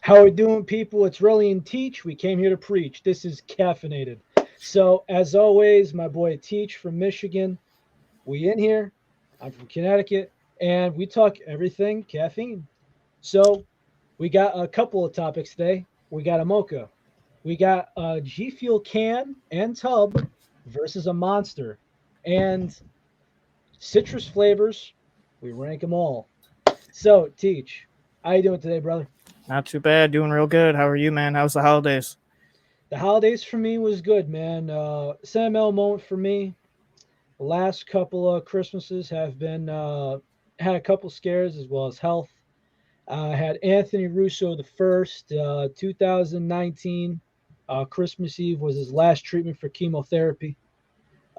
How we doing, people? It's Relly and Teach. We came here to preach. This is caffeinated. So, as always, my boy Teach from Michigan. We in here. I'm from Connecticut, and we talk everything caffeine. So, we got a couple of topics today. We got a mocha. We got a G Fuel can and tub versus a monster, and citrus flavors. We rank them all. So, Teach, how you doing today, brother? Not too bad, doing real good. How are you, man? How's the holidays? The holidays for me was good, man. Sentimental moment for me. The last couple of Christmases have been had a couple scares as well as health. I had Anthony Russo the first, 2019. Christmas Eve was his last treatment for chemotherapy.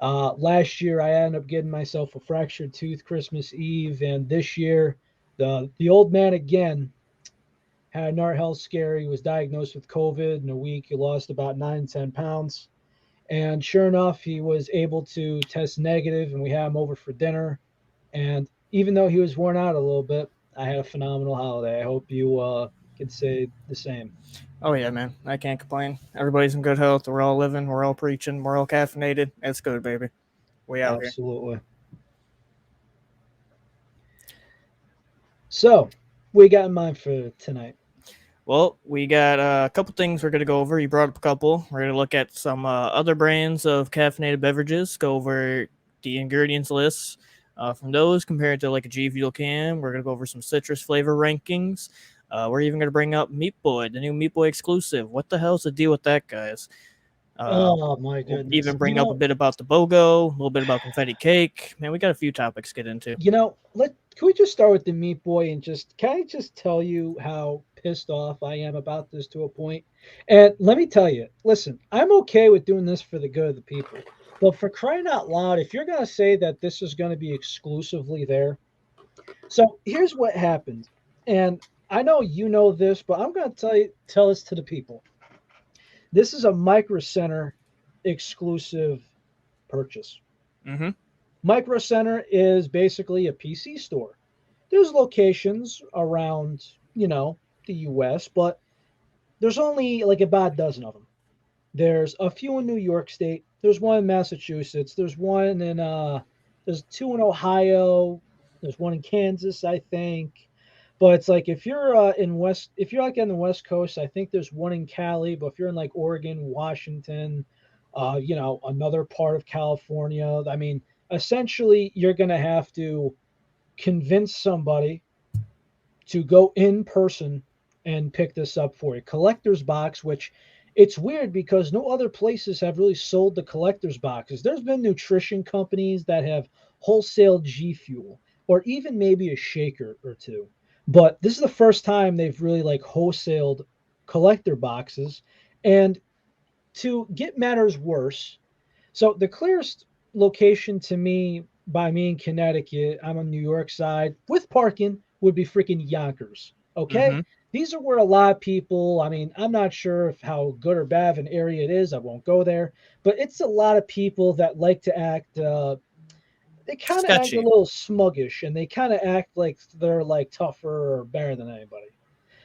Last year, I ended up getting myself a fractured tooth Christmas Eve, and this year, the old man again had another health scare. He was diagnosed with COVID. In a week, he lost about 9 to 10 pounds. And sure enough, he was able to test negative, and we had him over for dinner. And even though he was worn out a little bit, I had a phenomenal holiday. I hope you can say the same. Oh yeah, man. I can't complain. Everybody's in good health. We're all living. We're all preaching. We're all caffeinated. It's good, baby. We out here. Absolutely. So, we got in mind for tonight. Well, we got a couple things we're gonna go over. You brought up a couple. We're gonna look at some other brands of caffeinated beverages. Go over the ingredients lists from those compared to like a G Fuel can. We're gonna go over some citrus flavor rankings. We're even gonna bring up Meat Boy, the new Meat Boy exclusive. What the hell's the deal with that, guys? Uh, Oh my we'll goodness! even bring up a bit about the BOGO, a little bit about confetti cake. Man, we got a few topics to get into. Let can we just start with the Meat Boy and just can I just tell you how pissed off I am about this to a point? And let me tell you, listen, I'm okay with doing this for the good of the people, but for crying out loud, if you're gonna say that this is gonna be exclusively there, so here's what happened, and I know you know this, but I'm gonna tell this to the people. This is a Micro Center exclusive purchase. Mm-hmm. Micro Center is basically a PC store. There's locations around, the US, but there's only like about a dozen of them. There's a few in New York State. There's one in Massachusetts. There's two in Ohio. There's one in Kansas, I think. But it's like if you're like on the West Coast, I think there's one in Cali. But if you're in like Oregon, Washington, another part of California, I mean, essentially, you're gonna have to convince somebody to go in person and pick this up for a collector's box, which it's weird because no other places have really sold the collector's boxes. There's been nutrition companies that have wholesale G Fuel or even maybe a shaker or two. But this is the first time they've really like wholesaled collector boxes. And to get matters worse, so the clearest location to me by me in Connecticut, I'm on New York side with parking would be freaking Yonkers. Okay, Mm-hmm. these are where a lot of people. I mean, I'm not sure if how good or bad of an area it is. I won't go there, but it's a lot of people that like to act. They kind of act a Sketchy. little smuggish, and they kind of act like they're like tougher or better than anybody.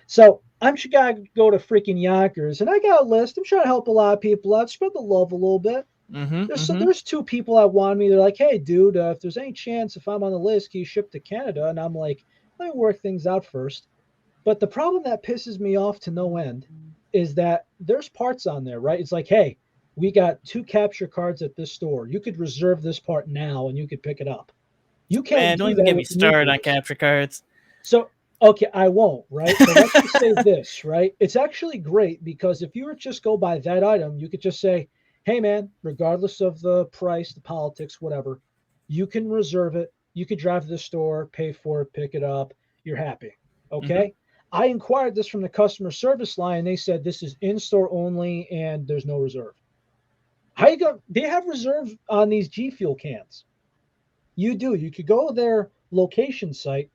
So I'm just gotta go to freaking Yonkers, and I got a list. I'm trying to help a lot of people out, spread the love a little bit. Mm-hmm. Mm-hmm. There's two people that wanted me. They're like, "Hey, dude, if there's any chance if I'm on the list, can you ship to Canada?" And I'm like, "Let me work things out first." But the problem that pisses me off to no end is that there's parts on there, right? It's like, "Hey, we got two capture cards at this store. You could reserve this part now, and you could pick it up." You can't Man, don't do even that get me with the Meat started on Boys. capture cards. So, okay, I won't, right? But let's just say this, right? It's actually great because if you were to just go by that item, you could just say, hey, man, regardless of the price, the politics, whatever, you can reserve it. You could drive to the store, pay for it, pick it up. You're happy. Mm-hmm. Okay. I inquired this from the customer service line. They said this is in store only and there's no reserve. How you go? They have reserve on these G Fuel cans. You do. You could go to their location site.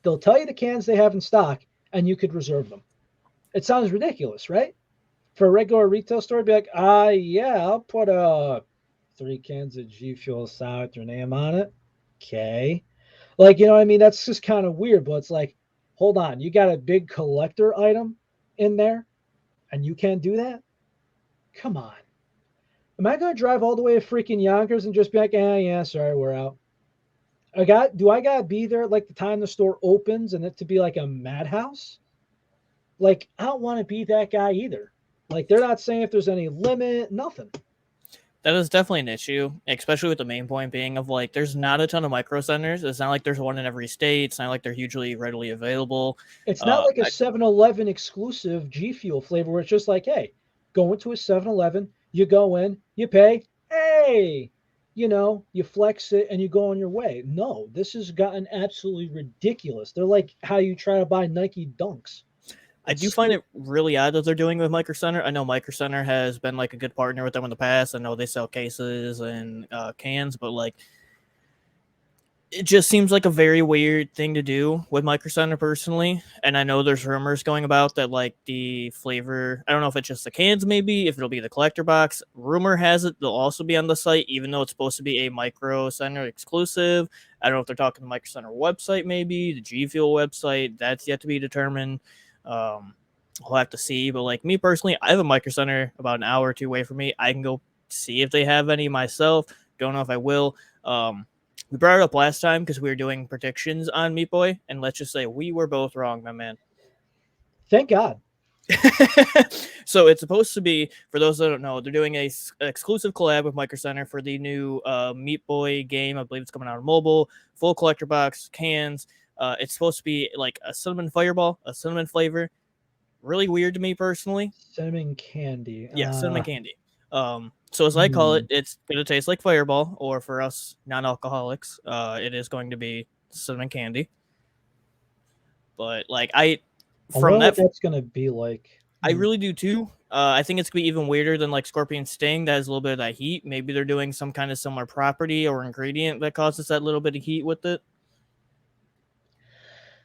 They'll tell you the cans they have in stock, and you could reserve them. It sounds ridiculous, right? For a regular retail store, be like, yeah, I'll put 3 cans of G Fuel solid with your name on it. Okay. Like, you know what I mean? That's just kind of weird, but it's like, hold on, you got a big collector item in there and you can't do that? Come on. Am I going to drive all the way to freaking Yonkers and just be like, yeah, sorry, we're out? Do I got to be there like the time the store opens and it to be like a madhouse? Like, I don't want to be that guy either. Like, they're not saying if there's any limit, nothing. That is definitely an issue, especially with the main point being of like, there's not a ton of micro centers. It's not like there's one in every state. It's not like they're hugely readily available. It's not like a I, 7-Eleven exclusive G Fuel flavor where it's just like, hey, go into a 7-Eleven, you go in, you pay, hey, you flex it and you go on your way. No, this has gotten absolutely ridiculous. They're like how you try to buy Nike Dunks. I It's do find stupid. it really odd that they're doing with Micro Center. I know Micro Center has been like a good partner with them in the past. I know they sell cases and cans, but like it just seems like a very weird thing to do with Micro Center personally. And I know there's rumors going about that like the flavor, I don't know if it's just the cans maybe, if it'll be the collector box. Rumor has it they'll also be on the site, even though it's supposed to be a Micro Center exclusive. I don't know if they're talking the Micro Center website maybe, the G Fuel website, that's yet to be determined. We'll have to see. But like me personally, I have a Micro Center about an hour or two away from me. I can go see if they have any myself. Don't know if I will. We brought it up last time because we were doing predictions on Meat Boy, and let's just say we were both wrong, my man. Thank God. So it's supposed to be, for those that don't know, they're doing a exclusive collab with Micro Center for the new Meat Boy game. I believe it's coming out on mobile, full collector box, cans. It's supposed to be like a cinnamon fireball, a cinnamon flavor. Really weird to me personally. Cinnamon candy. Yeah, cinnamon candy. So as I call it, it's gonna taste like Fireball, or for us non-alcoholics, it is going to be cinnamon candy. But like I from wonder what that, that's going to be like. I really do too. I think it's gonna be even weirder than like Scorpion Sting. That has a little bit of that heat. Maybe they're doing some kind of similar property or ingredient that causes that little bit of heat with it.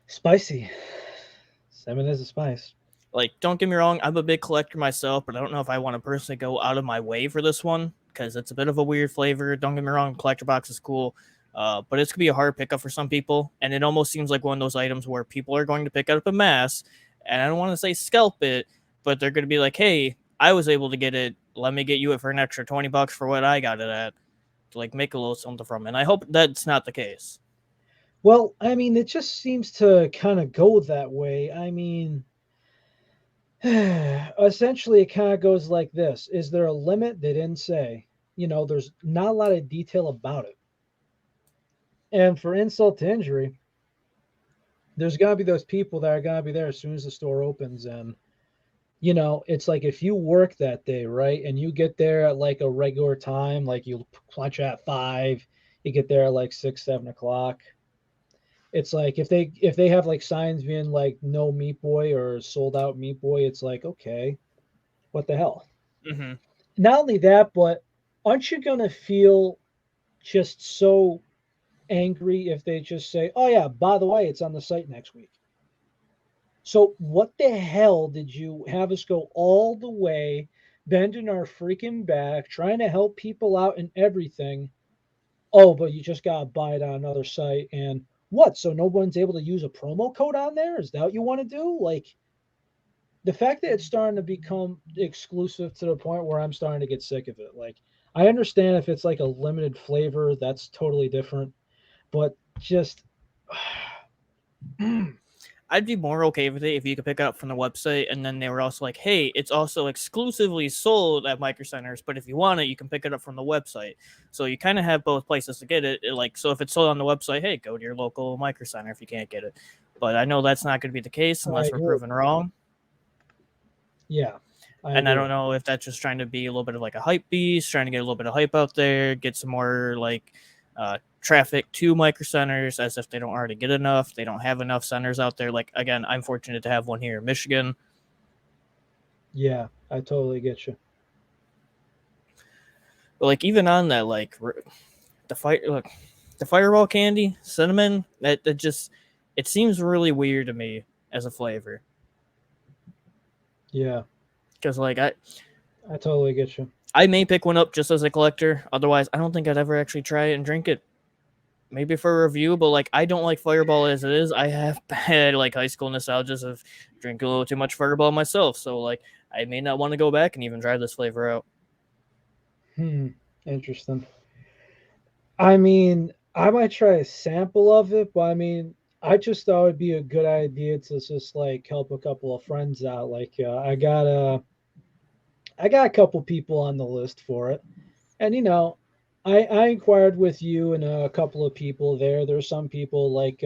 Spicy. Cinnamon is a spice. Like, don't get me wrong, I'm a big collector myself, but I don't know if I want to personally go out of my way for this one because it's a bit of a weird flavor. Don't get me wrong, collector box is cool, but it's gonna be a hard pickup for some people, and it almost seems like one of those items where people are going to pick it up en masse, and I don't want to say scalp it, but they're going to be like, "Hey, I was able to get it. Let me get you it for an extra $20 for what I got it at." To like make a little something from it. And I hope that's not the case. Well, I mean, it just seems to kind of go that way. I mean, essentially, it kind of goes like this. Is there a limit? They didn't say. There's not a lot of detail about it. And for insult to injury, there's going to be those people that are going to be there as soon as the store opens. And, it's like if you work that day, right? And you get there at like a regular time, like you punch at 5, you get there at like 6, 7 o'clock. It's like if they have like signs being like no Meat Boy or sold out Meat Boy, it's like, okay, what the hell? Mm-hmm. Not only that, but aren't you gonna feel just so angry if they just say, oh yeah, by the way, it's on the site next week? So what the hell did you have us go all the way, bending our freaking back, trying to help people out and everything? Oh, but you just gotta buy it on another site, and what? So no one's able to use a promo code on there? Is that what you want to do? Like, the fact that it's starting to become exclusive to the point where I'm starting to get sick of it. Like, I understand if it's like a limited flavor, that's totally different. But just I'd be more okay with it if you could pick it up from the website and then they were also like, hey, it's also exclusively sold at Micro Centers, but if you want it, you can pick it up from the website. So you kind of have both places to get it. Like, so if it's sold on the website, hey, go to your local Micro Center if you can't get it. But I know that's not going to be the case I unless we're agree. proven wrong. Yeah, I And I agree. don't know if that's just trying to be a little bit of like a hype beast, trying to get a little bit of hype out there, get some more like traffic to micro centers as if they don't already get enough. They don't have enough centers out there. Like, again, I'm fortunate to have one here in Michigan. Yeah, I totally get you. But like, even on that, like the fight, look, the fireball candy, cinnamon, that just, it seems really weird to me as a flavor. Yeah, Because like I totally get you. I may pick one up just as a collector. Otherwise, I don't think I'd ever actually try it and drink it. maybe for a review, but like I don't like Fireball as it is. I have bad like high school nostalgias of drinking a little too much Fireball myself, so like I may not want to go back and even try this flavor out. Interesting. I mean, I might try a sample of it, but I mean, I just thought it'd be a good idea to just like help a couple of friends out. Like, I got a couple people on the list for it, and I inquired with you and a couple of people there. There's some people like,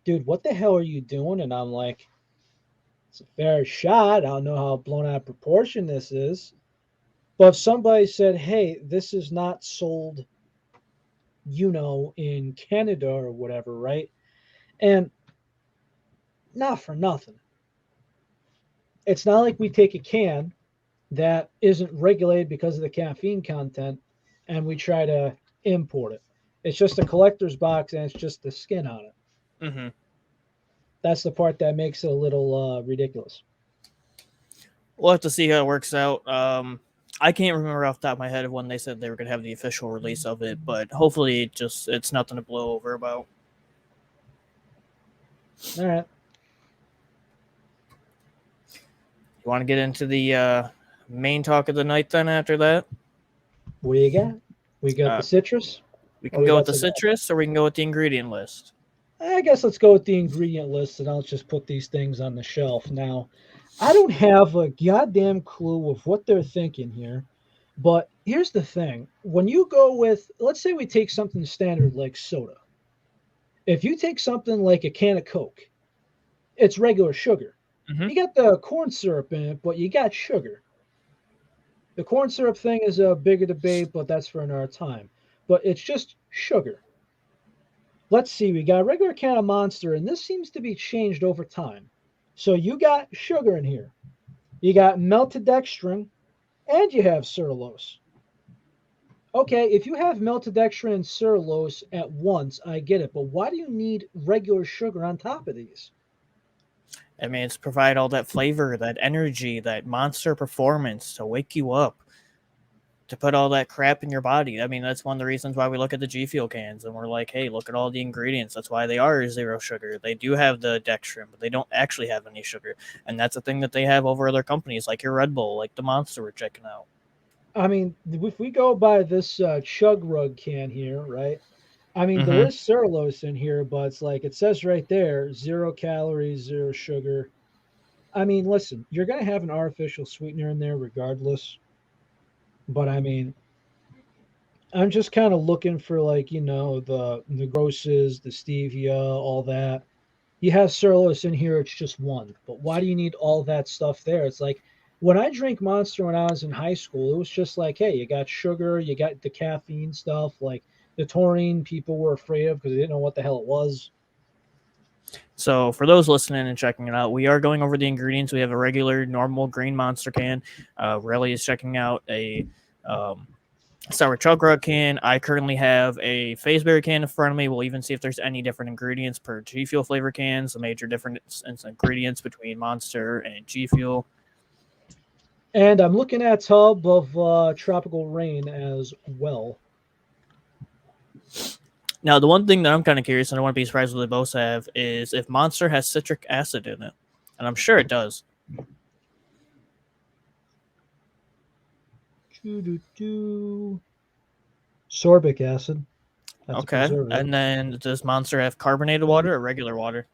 dude, what the hell are you doing? And I'm like, it's a fair shot. I don't know how blown out of proportion this is, but if somebody said, hey, this is not sold, in Canada or whatever, right? And not for nothing. It's not like we take a can that isn't regulated because of the caffeine content and we try to import it. It's just a collector's box and it's just the skin on it. Mm-hmm. That's the part that makes it a little ridiculous. We'll have to see how it works out. I can't remember off the top of my head of when they said they were going to have the official release of it, but hopefully it's nothing to blow over about. All right. You want to get into the main talk of the night then after that? What do you got? We got the citrus? We or can we go got with the some- citrus or we can go with the ingredient list. I guess let's go with the ingredient list and I'll just put these things on the shelf. Now, I don't have a goddamn clue of what they're thinking here, but here's the thing. When you go with, let's say we take something standard like soda. If you take something like a can of Coke, it's regular sugar. Mm-hmm. You got the corn syrup in it, but you got sugar. The corn syrup thing is a bigger debate, but that's for another time. But it's just sugar. Let's see, we got a regular can of Monster, and this seems to be changed over time. So you got sugar in here. You got melted dextrin, and you have cellulose. Okay, if you have melted dextrin and cellulose at once, I get it. But why do you need regular sugar on top of these? I mean, it's provide all that flavor, that energy, that monster performance to wake you up, to put all that crap in your body. I mean, that's one of the reasons why we look at the G Fuel cans and we're like, hey, look at all the ingredients. That's why they are zero sugar. They do have the dextrin, but they don't actually have any sugar. And that's a thing that they have over other companies like your Red Bull, like the Monster we're checking out. I mean, if we go by this Chug Rug can here, right? I mean, there Mm-hmm. is cellulose in here, but it's like it says right there 0 calories, zero sugar. I mean, listen, you're going to have an artificial sweetener in there regardless. But I mean, I'm just kind of looking for like, the grosses, the stevia, all that. You have cellulose in here, it's just one. But why do you need all that stuff there? It's like when I drank Monster when I was in high school, it was just like, hey, you got sugar, you got the caffeine stuff, like the taurine people were afraid of because they didn't know what the hell it was. So for those listening and checking it out, we are going over the ingredients. We have a regular, normal green Monster can. Relly is checking out a sour chug rug can. I currently have a Fazeberry can in front of me. We'll even see if there's any different ingredients per G Fuel flavor cans, the major difference in ingredients between Monster and G Fuel. And I'm looking at a tub of tropical rain as well. Now, the one thing that I'm kind of curious, and I want to be surprised what they both have, is if Monster has citric acid in it. And I'm sure it does. Sorbic acid. That's Okay. And then does Monster have carbonated water or regular water?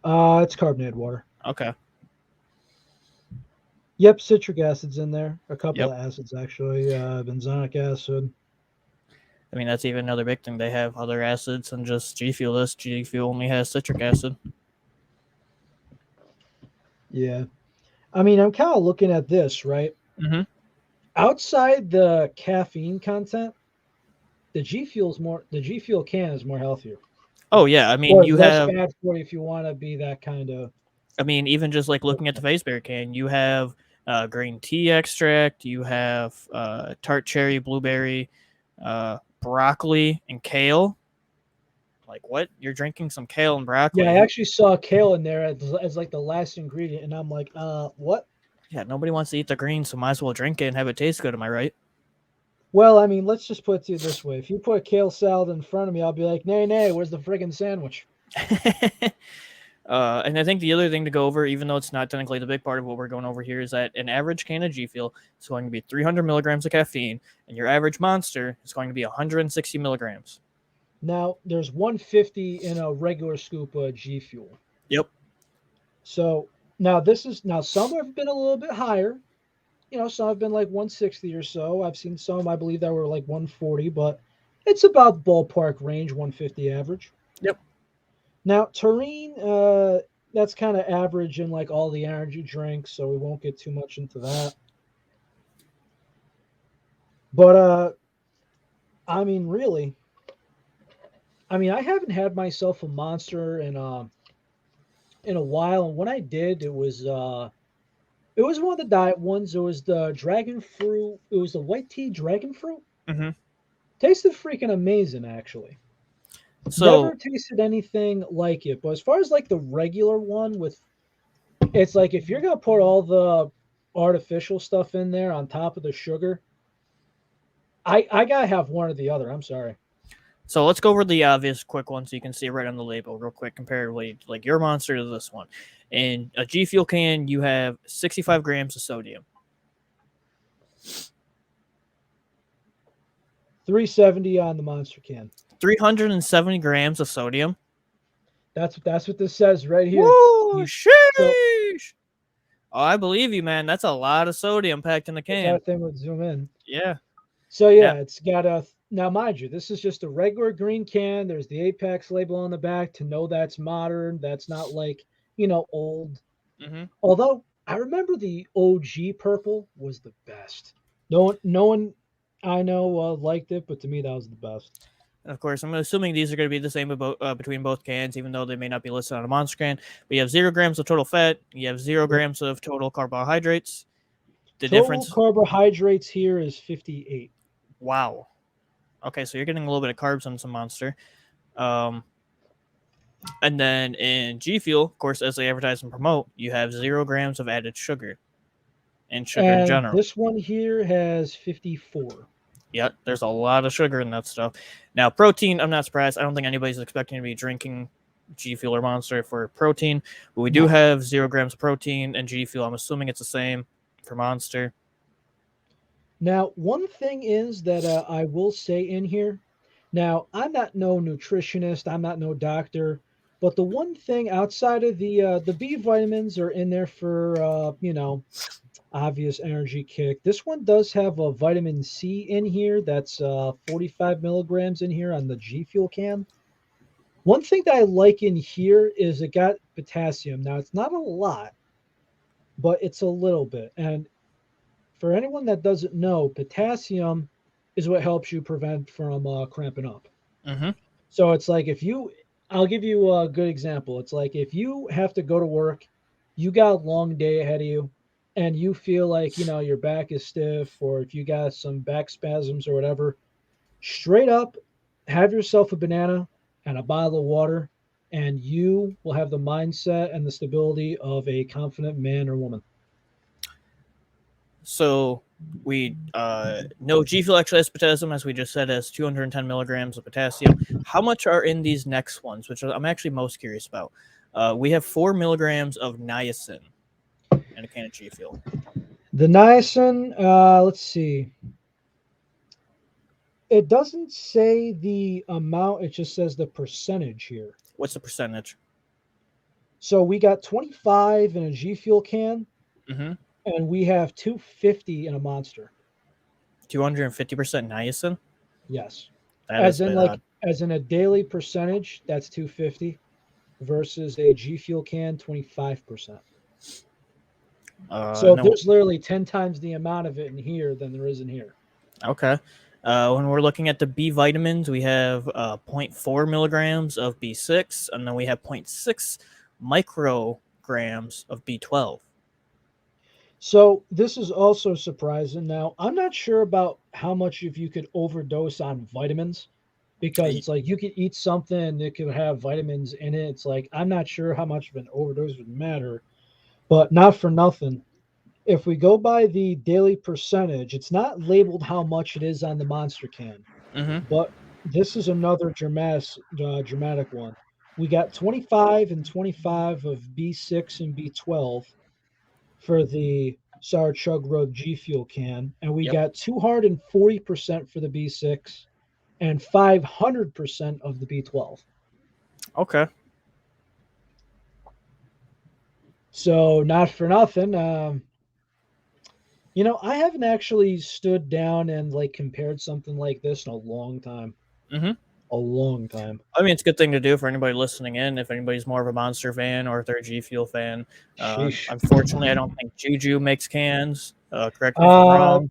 It's carbonated water. Okay. Yep, citric acid's in there. A couple Yep. of acids actually. Benzoic acid. I mean, that's even another big thing. They have other acids than just G Fuel. This G Fuel only has citric acid. Yeah. I mean, I'm kind of looking at this, right? Mm-hmm. Outside the caffeine content, the G Fuel can is more healthier. Oh yeah, I mean Or you less have. bad for you if you want to be that kind of. I mean, even just like looking at the Fazeberry can, you have green tea extract, you have tart cherry, blueberry, broccoli, and kale. Like what? You're drinking some kale and broccoli? Yeah, I actually saw kale in there as like the last ingredient, and I'm like, what? Yeah, nobody wants to eat the greens, so might as well drink it and have it taste good. Am I right? Well, I mean, let's just put it to you this way: if you put kale salad in front of me, I'll be like, "Nay, nay, where's the friggin' sandwich?" And I think the other thing to go over, even though it's not technically the big part of what we're going over here, is that an average can of G Fuel is going to be 300 milligrams of caffeine, and your average monster is going to be 160 milligrams. Now, there's 150 in a regular scoop of G Fuel. Yep. So now some have been a little bit higher. Some have been like 160 or so. I've seen some, I believe, that were like 140, but it's about ballpark range, 150 average. Yep. Now, taurine, that's kind of average in like all the energy drinks, so we won't get too much into that. But I mean, really, I mean, I haven't had myself a monster in a while, and when I did, it was one of the diet ones. It was the dragon fruit. It was the white tea dragon fruit. Mm-hmm. Tasted freaking amazing, actually. Never So, tasted anything like it. But as far as like the regular one with, it's like if you're gonna put all the artificial stuff in there on top of the sugar, I gotta have one or the other. I'm sorry. so let's go over the obvious quick ones so you can see it right on the label real quick, comparatively, like your monster to this one. In a G Fuel can, you have 65 grams of sodium. 370 on the monster can. 370 grams of sodium. That's what this says right here. Woo! You so Sheesh! Oh, I believe you, man. That's a lot of sodium packed in the if can. that thing would zoom in. Yeah. So Now, yeah, it's got a now mind you, this is just a regular green can. There's the Apex label on the back to know that's modern. That's not like, old. mhm. Although I remember the OG purple was the best. No one I know liked it, but to me that was the best. And of course, I'm assuming these are going to be the same between both cans, even though they may not be listed on a monster can. But you have 0 grams of total fat. You have zero Yep. grams of total carbohydrates. The Total difference, carbohydrates here is 58. wow. Okay, so you're getting a little bit of carbs on some monster. Um, and then in G Fuel, of course, as they advertise and promote, you have 0 grams of added sugar and sugar in And general. this one here has 54. Yeah, there's a lot of sugar in that stuff. Now, protein, I'm not surprised. I don't think anybody's expecting to be drinking G Fuel or Monster for protein, but we do No. have 0 grams of protein and G Fuel. I'm assuming it's the same for Monster. Now, one thing is that I will say in here. Now, I'm not no nutritionist. I'm not no doctor. But the one thing outside of the B vitamins are in there for obvious energy kick. This one does have a vitamin C in here. That's 45 milligrams in here on the G Fuel can. One thing that I like in here is it got potassium. Now, it's not a lot, but it's a little bit. And for anyone that doesn't know, potassium is what helps you prevent from cramping up. Mm-hmm. So it's like I'll give you a good example. It's like if you have to go to work, you got a long day ahead of you, and you feel like, your back is stiff, or if you got some back spasms or whatever, straight up have yourself a banana and a bottle of water, and you will have the mindset and the stability of a confident man or woman. So we know G Fuel actually has potassium, as we just said, has 210 milligrams of potassium. How much are in these next ones, which I'm actually most curious about? We have 4 milligrams of niacin in a can of G Fuel. The niacin, let's see. It doesn't say the amount, it just says the percentage here. What's the percentage? So we got 25 in a G Fuel can, Mm-hmm. and we have 250 in a monster. 250% niacin? Yes. That is As a in bit like odd. as in a daily percentage, that's 250 versus a G Fuel can 25%. So No, there's literally 10 times the amount of it in here than there is in here. okay. When we're looking at the B vitamins, we have zero point 0.4 milligrams of B6, and then we have 0.6 micrograms of B12. So this is also surprising. Now, I'm not sure about how much if you could overdose on vitamins because it's like you could eat something that could have vitamins in it. It's like I'm not sure how much of an overdose would matter, but not for nothing. If we go by the daily percentage, it's not labeled how much it is on the Monster can, Mm-hmm. but this is another dramatic one. We got 25 and 25 of B6 and B12 for the Sour Chug Road G Fuel can, and we Yep. got 240% for the B6 and 500% of the B12. Okay. So, not for nothing, I haven't actually stood down and like compared something like this in a long time. Mm-hmm. A long time. I mean, it's a good thing to do for anybody listening in. If anybody's more of a Monster fan or if they're a G Fuel fan, Sheesh. unfortunately, I don't think Juju makes cans. Correct me if I'm Uh, wrong.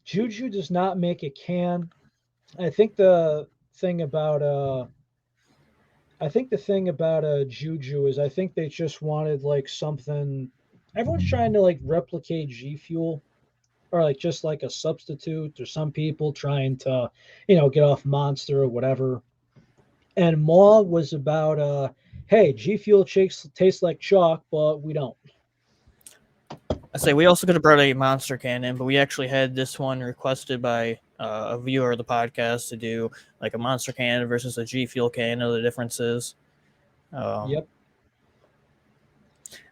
Juju does not make a can. I think the thing about Juju is I think they just wanted like something. Everyone's trying to like replicate G Fuel or like just like a substitute, or some people trying to, get off Monster or whatever. And Maw was about hey, G Fuel tastes like chalk, but we don't. I say we also could have brought a Monster can in, but we actually had this one requested by a viewer of the podcast to do like a Monster can versus a G Fuel can, know the differences. Um, Yep.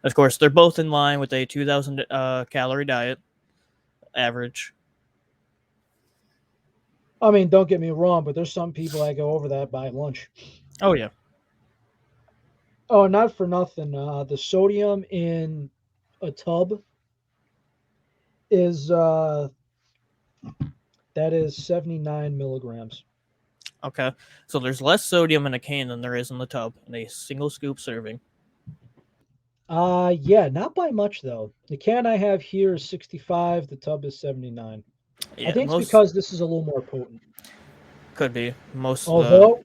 of course, they're both in line with a 2,000 calorie diet average. I mean, don't get me wrong, but there's some people that go over that by lunch. Oh yeah. Oh, not for nothing. The sodium in a tub is that is 79 milligrams. Okay. So there's less sodium in a can than there is in the tub in a single scoop serving. Yeah, not by much though. The can I have here is 65, the tub is 79. I Yeah, think it's most because this is a little more potent. could be. Most of the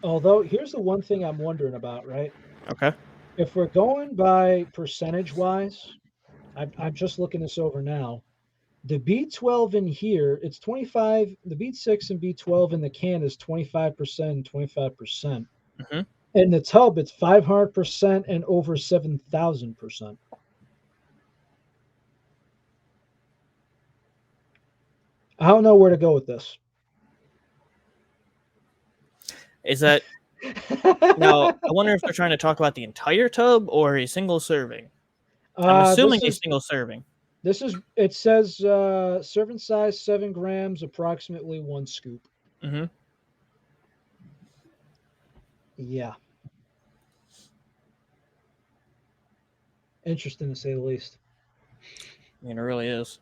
Although here's the one thing I'm wondering about, right? okay. If we're going by percentage wise, I'm just looking this over now. The B12 in here, it's 25. The B6 and B12 in the can is 25% and 25%. Hmm. In the tub, it's 500% and over 7,000%. I don't know where to go with this. Is that now? I wonder if they're trying to talk about the entire tub or a single serving. I'm assuming This a is single serving. it says serving size 7 grams, approximately 1 scoop. Hmm. Yeah, interesting to say the least. I mean, it really is.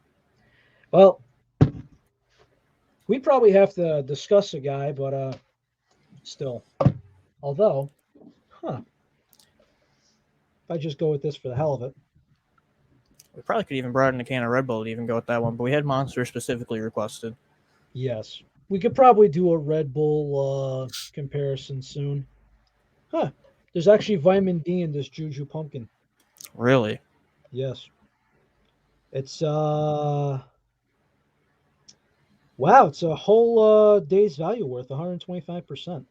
Well, we probably have to discuss a guy, but still. Although, huh? If I just go with this for the hell of it, We probably could even brought in a can of Red Bull to even go with that one, but we had Monster specifically requested. yes, we could probably do a Red Bull comparison soon. Huh? There's actually vitamin D in this Juju pumpkin. Really? Yes, it's wow, it's a whole day's value worth, 125%.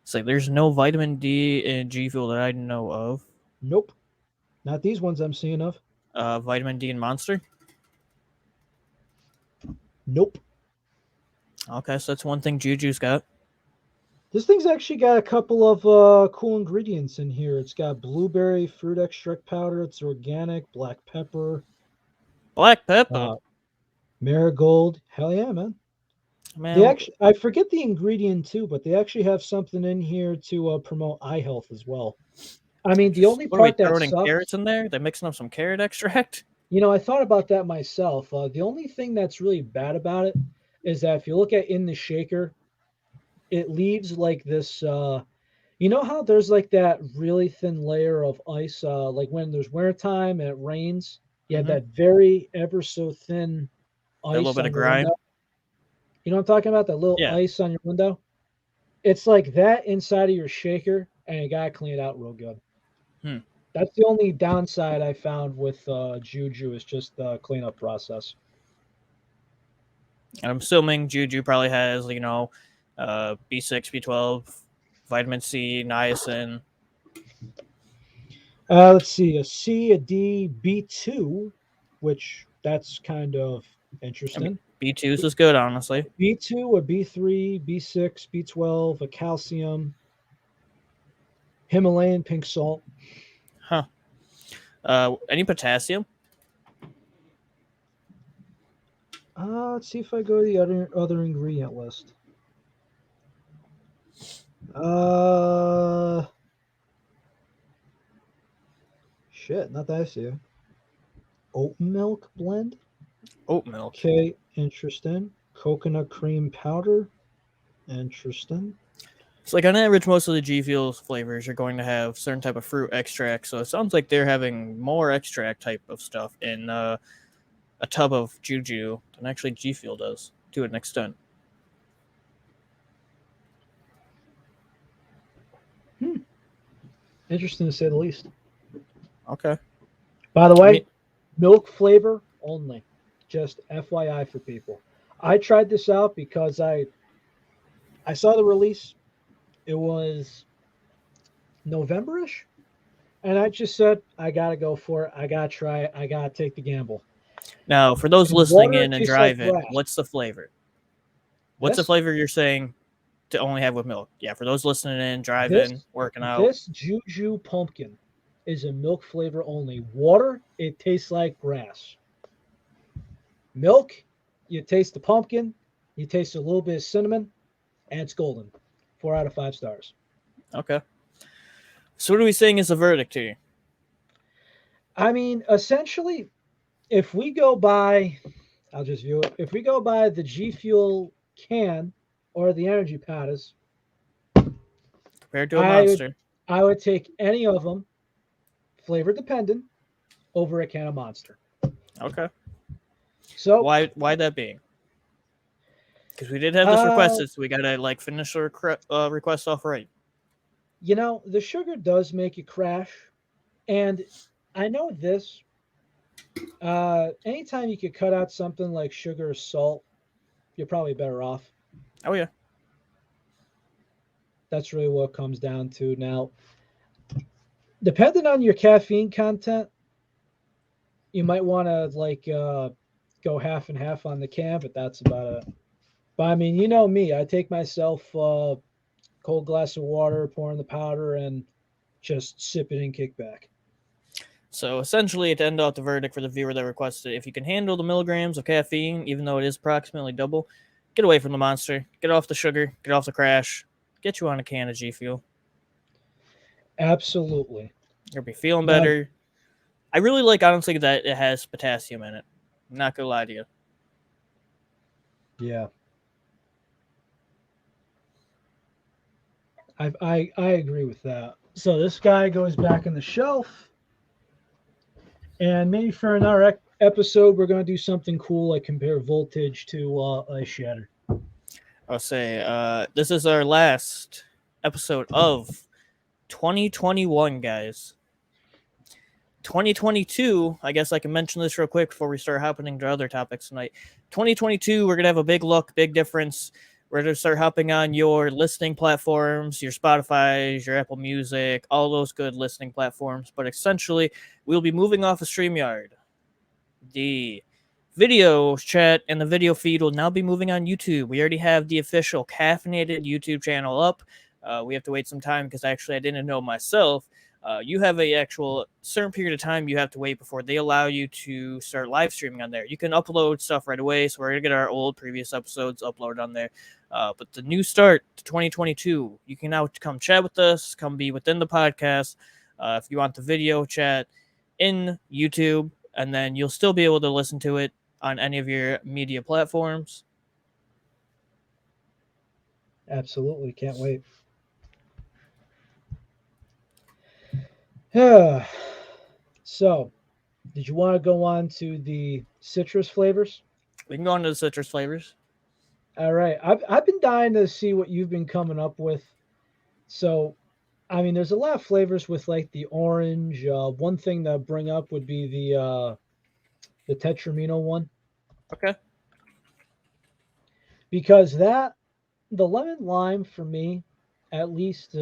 It's like there's no vitamin D in G Fuel that I know of. Nope, not these ones I'm seeing of. Vitamin D in Monster. Nope. Okay, so that's one thing Juju's got. This thing's actually got a couple of cool ingredients in here. It's got blueberry fruit extract powder. It's organic, black pepper, Black pepper. uh, marigold. Hell yeah, man. They Man, actually, I forget the ingredient too, but they actually have something in here to promote eye health as well. I mean, the just only what are we part that throwing in carrots sucks, in there? They're mixing up some carrot extract. I thought about that myself. The only thing that's really bad about it is that if you look at in the shaker, it leaves like this. You know how there's like that really thin layer of ice, like when there's winter time and it rains, you have Mm-hmm. that very ever so thin That little ice bit of on your grime. window. You know what I'm talking about? That little Yeah. ice on your window. It's like that inside of your shaker, and you gotta clean it out real good. Hmm. That's the only downside I found with Juju is just the cleanup process. And I'm assuming Juju probably has, B6, B12, vitamin C, niacin. Let's see, a C, a D, B2, which that's kind of I mean, interesting. B2s is good, honestly. B2, a B3, B6, B12, a calcium, Himalayan pink salt. Huh. Any potassium? Let's see if I go to the other ingredient list. Uh, Shit, not that I see. Oat milk blend. Oat milk. Okay, interesting. Coconut cream powder. Interesting. It's like on average, most of the G Fuel flavors are going to have certain type of fruit extract. So it sounds like they're having more extract type of stuff in a tub of Juju than actually G Fuel does to an extent. Hmm. Interesting to say the least. Okay. By the I mean, way, milk flavor only. Just FYI for people. I tried this out because I saw the release. It was Novemberish, and I just said I gotta go for it. I gotta try it. I gotta take the gamble. now for those And listening water in and tastes like driving, grass. what's the flavor? What's the This flavor you're saying to only have with milk? Yeah, for those listening in, this driving, working out. this Juju pumpkin is a milk flavor only. Water, it tastes like grass. Milk, you taste the pumpkin, you taste a little bit of cinnamon, and it's golden. 4 out of 5 stars. Okay. So what are we saying is the verdict here? I mean, essentially, if we go by, I'll just view it. If we go by the G Fuel can or the energy powders, Compared to a I would monster. I would take any of them, flavor dependent, over a can of Monster. Okay. So, Why that being? Because we did have this uh, requested, so we gotta like finish the request off right. the sugar does make it crash, and I know this. Anytime you could cut out something like sugar or salt, you're probably better off. Oh yeah. That's really what it comes down to. Now, depending on your caffeine content, you might want to go half and half on the can, but that's about it. But I mean, you know me, I take myself cold glass of water, pour in the powder, and just sip it and kick back. So essentially, to end off the verdict for the viewer that requested, if you can handle the milligrams of caffeine, even though it is approximately double, get away from the monster. Get off the sugar. Get off the crash. Get you on a can of G Fuel. Absolutely. You'll be feeling Now, better. I really like, honestly, that it has potassium in it. I'm not gonna lie to you. yeah, I agree with that. So this guy goes back in the shelf, and maybe for another episode, we're gonna do something cool like compare voltage to a shatter. I'll say this is our last episode of 2021, guys. 2022, I guess I can mention this real quick before we start hopping to other topics tonight. 2022, we're going to have a big look, big difference. We're going to start hopping on your listening platforms, your Spotify's, your Apple Music, all those good listening platforms. But essentially, we'll be moving off of StreamYard. The video chat and the video feed will now be moving on YouTube. We already have the official caffeinated YouTube channel up. We have to wait some time because actually I didn't know myself. You have a actual certain period of time you have to wait before they allow you to start live streaming on there. You can upload stuff right away, so we're gonna get our old previous episodes uploaded on there. But the new start to 2022, you can now come chat with us, come be within the podcast. If you want the video chat in YouTube, and then you'll still be able to listen to it on any of your media platforms. Absolutely, can't wait. Yeah. So, did you want to go on to the citrus flavors? We can go into the citrus flavors. All right. I've been dying to see what you've been coming up with. So, I mean, there's a lot of flavors with like the orange. One thing to bring up would be the Tetramino one Okay. because that the lemon lime for me, at least,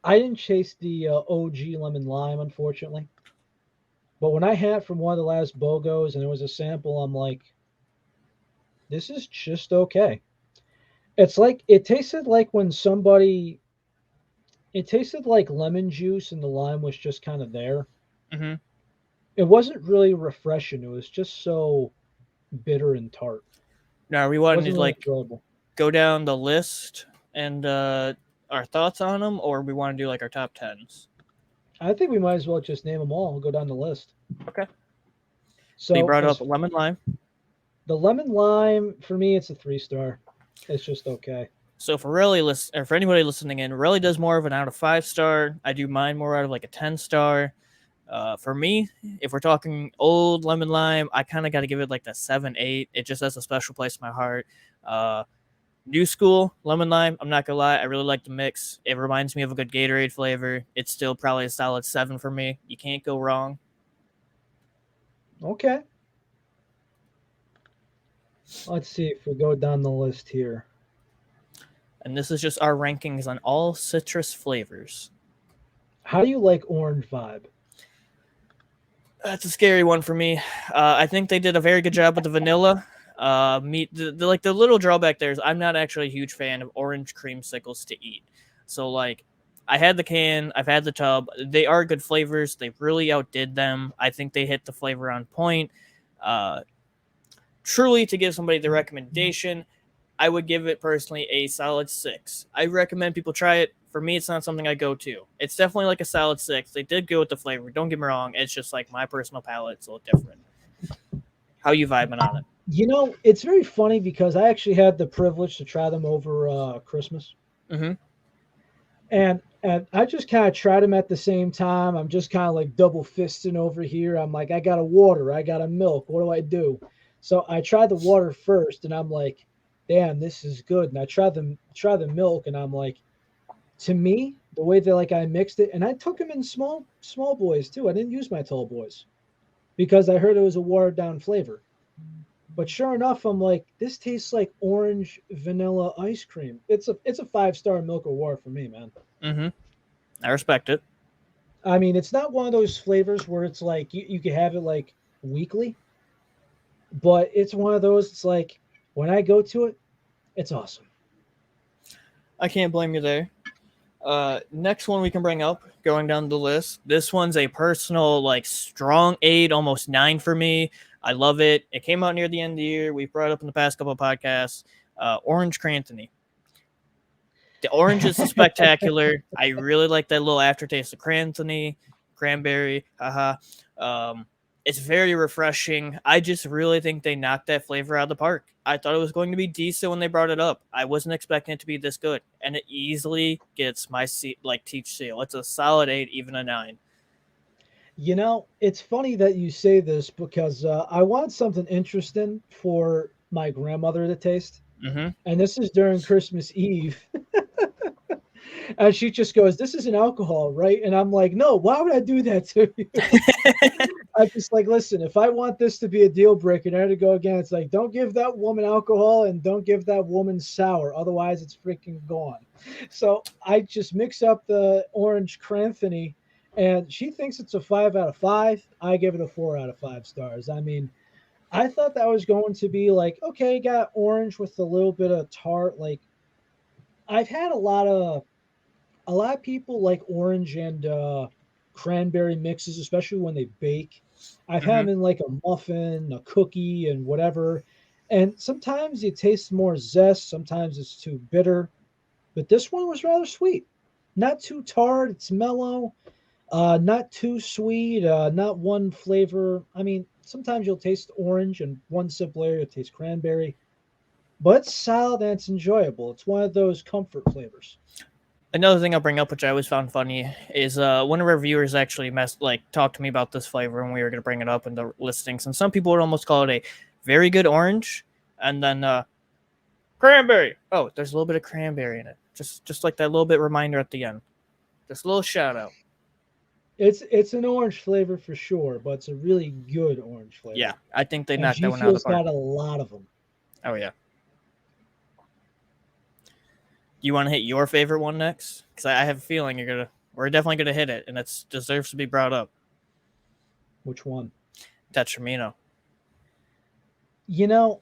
I didn't chase the OG lemon lime, unfortunately. But when I had from one of the last BOGOs and it was a sample, I'm like, this is just okay. It's like it tasted like when somebody it tasted like lemon juice and the lime was just kind of there. Mm-hmm. It wasn't really refreshing. It was just so bitter and tart. Now, are we It wanting wasn't to really like enjoyable. go down the list and our thoughts on them, or we want to do like our top tens? I think we might as well just name them all and go down the list. Okay. So you So brought up as lemon lime. the lemon lime for me, it's a 3 star. It's just okay. So for really or for anybody listening in, really does more of an out of 5 star. I do mine more out of like a 10 star. For me, if we're talking old lemon lime, I kind of got to give it like the 7, 8. It just has a special place in my heart. Uh, New school lemon lime. I'm not gonna lie, I really like the mix. It reminds me of a good Gatorade flavor. It's still probably a solid 7 for me. You can't go wrong. Okay. Let's see if we go down the list here. And this is just our rankings on all citrus flavors. How do you like orange vibe? That's a scary one for me. I think they did a very good job with the vanilla. Like the little drawback there is I'm not actually a huge fan of orange creamsicles to eat. So like, I had the can, I've had the tub. They are good flavors. They really outdid them. I think they hit the flavor on point. Uh, Truly, to give somebody the recommendation, I would give it personally a solid 6. I recommend people try it. For me, it's not something I go to. It's definitely like a solid 6. They did go with the flavor. Don't get me wrong. It's just like my personal palate's a little different. How you vibing on it? It's very funny because I actually had the privilege to try them over Christmas, Mm-hmm. and I just kind of tried them at the same time. I'm just kind of like double fisting over here. I'm like, I got a water, I got a milk. What do I do? So I tried the water first, and I'm like, damn, this is good. And I tried the milk, and I'm like, to me, the way that like I mixed it, and I took them in small boys too. I didn't use my tall boys because I heard it was a watered down flavor. But sure enough, I'm like, this tastes like orange vanilla ice cream. It's a 5 star milk or water for me, man. Mm-hmm. I respect it. I mean, it's not one of those flavors where it's like you can have it like weekly, but it's one of those. It's like when I go to it, it's awesome. I can't blame you there. Next one we can bring up, going down the list. This one's a personal, like, strong 8, almost 9 for me. I love it. It came out near the end of the year. We've brought it up in the past couple of podcasts. Orange Cranny. The orange is spectacular. I really like that little aftertaste of cranberry, cranberry. Haha. It's very refreshing. I just really think they knocked that flavor out of the park. I thought it was going to be decent when they brought it up. I wasn't expecting it to be this good, and it easily gets my teach seal. It's a solid 8, even a 9. It's funny that you say this because I want something interesting for my grandmother to taste, Mm-hmm. and this is during Christmas Eve. And she just goes, "This is an alcohol, right?" And I'm like, "No, why would I do that to you?" I'm just like, "Listen, if I want this to be a deal breaker, and I had to go again, it's like, don't give that woman alcohol and don't give that woman sour, otherwise it's freaking gone." So I just mix up the orange cranthony, and she thinks it's a 5 out of 5. I give it a 4 out of 5 stars. I mean, I thought that was going to be like, okay, got orange with a little bit of tart. Like I've had a lot of people like orange and cranberry mixes, especially when they bake. I've had Mm-hmm. them in like a muffin, a cookie, and whatever. And sometimes it tastes more zest, sometimes it's too bitter. But this one was rather sweet. Not too tart, it's mellow. Not too sweet, not one flavor. I mean, sometimes you'll taste orange and one sip later you'll taste cranberry. But it's solid and it's enjoyable. It's one of those comfort flavors. Another thing I'll bring up, which I always found funny, is one of our viewers actually talked to me about this flavor when we were going to bring it up in the listings, and some people would almost call it a very good orange, and then cranberry. Oh, there's a little bit of cranberry in it, just like that little bit reminder at the end. Just a little shout out. It's an orange flavor for sure, but it's a really good orange Yeah, flavor. I think they And knocked G that one out of the Fuel's park. got a lot of them. Oh yeah. You want to hit your favorite one next? Because I have a feeling we're definitely gonna hit it, and it deserves to be brought up. Which one? Tetramino. You know,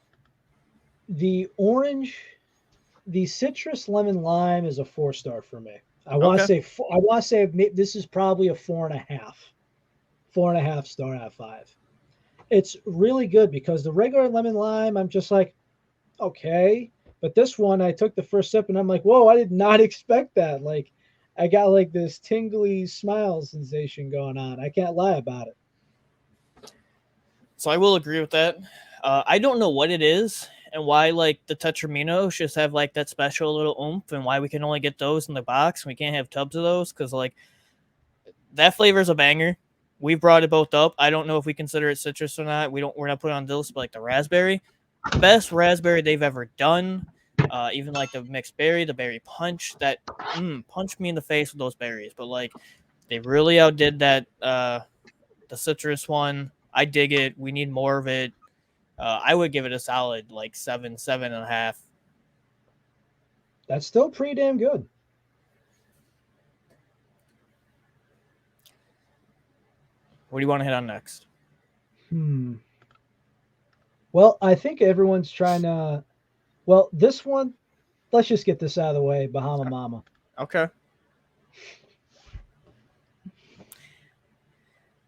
the orange, the citrus lemon lime is a 4-star for me. Okay. I want to say this is probably a 4.5, 4.5 star out of 5. It's really good because the regular lemon lime, I'm just like, okay, but this one, I took the first sip and I'm like, whoa, I did not expect that. Like, I got like this tingly smile sensation going on. I can't lie about it. So I will agree with that. I don't know what it is and why like the Tetraminos just have like that special little oomph, and why we can only get those in the box. We can't have tubs of those because like that flavor is a banger. We brought it both up. I don't know if we consider it citrus or not. We're not putting on this, but like the raspberry, best raspberry they've ever done. Even like the mixed berry, the berry punch, that punch me in the face with those berries. But like they really outdid that the citrus one. I dig it. We need more of it. I would give it a solid like 7.5. That's still pretty damn good. What do you want to hit on next? Hmm. Well, I think everyone's trying to. Well, this one, let's just get this out of the way. Bahama Mama. Okay.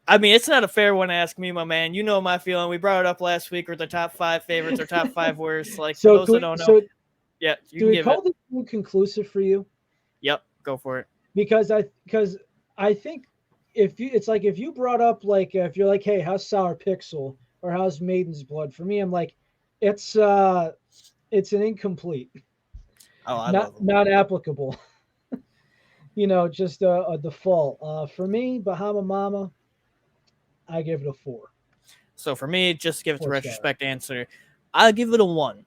I mean, it's not a fair one to ask me, my man. You know my feeling. We brought it up last week with the top 5 favorites or top 5 worst. Like for So, those that don't know, so yeah, you do can we give it. call this one conclusive for you? Yep, go for it. Because I think if you it's like if you brought up like if you're like, hey, how's Sour Pixel or how's Maiden's Blood? For me, I'm like, it's uh it's an incomplete, Oh, I love them. not applicable. Just a default. For me, Bahama Mama, I give it a So for me, just to give it the 4 star. retrospect answer, I'll give it a 1.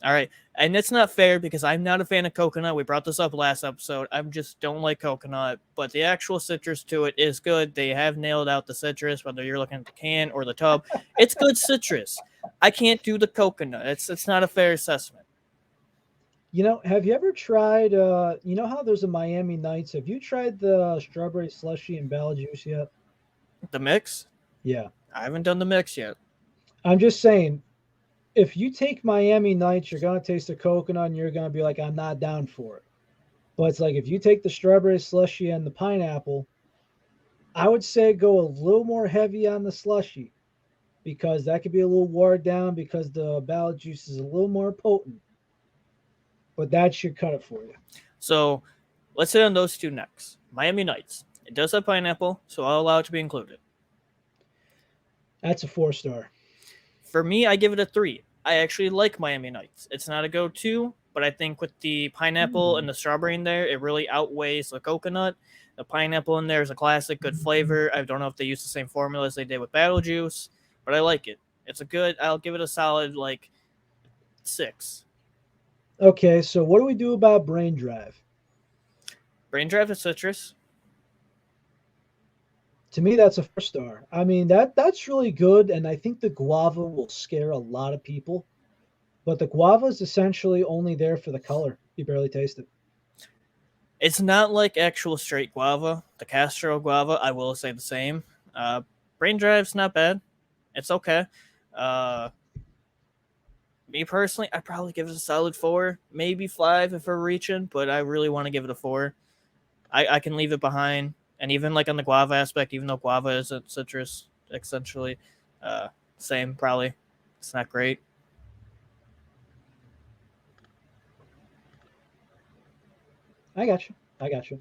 All right. And it's not fair because I'm not a fan of coconut. We brought this up last episode. I just don't like coconut, but the actual citrus to it is good. They have nailed out the citrus, whether you're looking at the can or the tub. It's good citrus. I can't do the coconut. It's not a fair assessment. Have you ever tried? How there's a Miami Nights? Have you tried the strawberry slushy and bala juice yet? The mix? Yeah, I haven't done the mix yet. I'm just saying. If you take Miami Nights, you're gonna taste the coconut, and you're gonna be like, I'm not down for it. But it's like if you take the strawberry slushy and the pineapple, I would say go a little more heavy on the slushy because that could be a little watered down because the ballot juice is a little more potent. But that should cut it for you. So let's hit on those two next. Miami Nights. It does have pineapple, so I'll allow it to be included. That's a 4 star. For me, I give it a 3. I actually like Miami Nights. It's not a go-to, but I think with the pineapple and the strawberry in there, it really outweighs the coconut. The pineapple in there is a classic, good flavor. I don't know if they use the same formula as they did with Battle Juice, but I like it. It's a good. I'll give it a solid like 6. Okay, so what do we do about Brain Drive? Brain Drive is citrus. To me, that's a 4 star. I mean that's really good, and I think the guava will scare a lot of people. But the guava is essentially only there for the color. You barely taste it. It's not like actual straight guava. The Castro guava, I will say the same. Uh, Brain Drive's not bad. It's okay. Uh, Me personally, I'd probably give it a solid 4, maybe 5 if we're reaching, but I really want to give it a 4. I can leave it behind. And even like on the guava aspect, even though guava isn't citrus, essentially, uh, same probably. It's not great. I got you. I got you.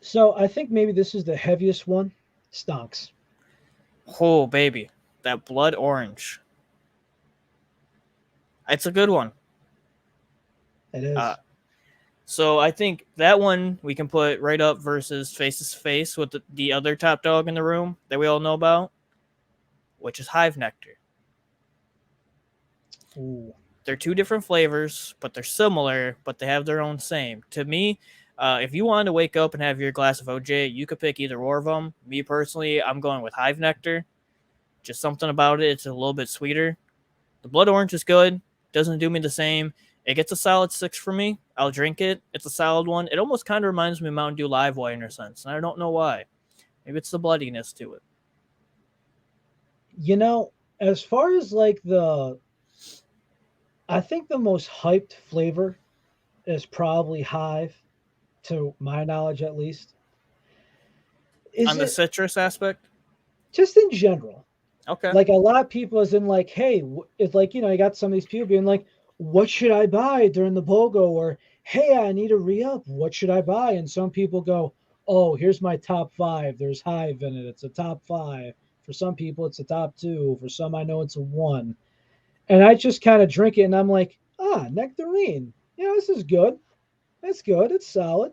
So I think maybe this is the heaviest one. Stonks. Oh, baby. That blood orange. It's a good one. It Uh, is. so I think that one we can put right up versus face to face with the other top dog in the room that we all know about, which is Hive Nectar. Ooh. They're two different flavors, but they're similar, but they have their own same. To me, if you wanted to wake up and have your glass of OJ, you could pick either or of them. Me personally, I'm going with Hive Nectar. Just something about it. It's a little bit sweeter. The blood orange is good. Doesn't do me the same. It gets a solid 6 for me. I'll drink it. It's a solid one. It almost kind of reminds me of Mountain Dew Live Wire in a sense, and I don't know why. Maybe it's the bloodiness to it. You know, as far as like I think the most hyped flavor is probably Hive, to my knowledge at least. Is On the it citrus aspect, just in general? okay. Like a lot of people, is in like, hey, it's like, you got some of these people being like, what should I buy during the BOGO? Or, hey, I need a re up. What should I buy? And some people go, oh, here's my top five. There's Hive in it. It's a top five. For some people, it's a top two. For some, I know it's a one. And I just kind of drink it and I'm like, nectarine. This is good. It's good. It's solid.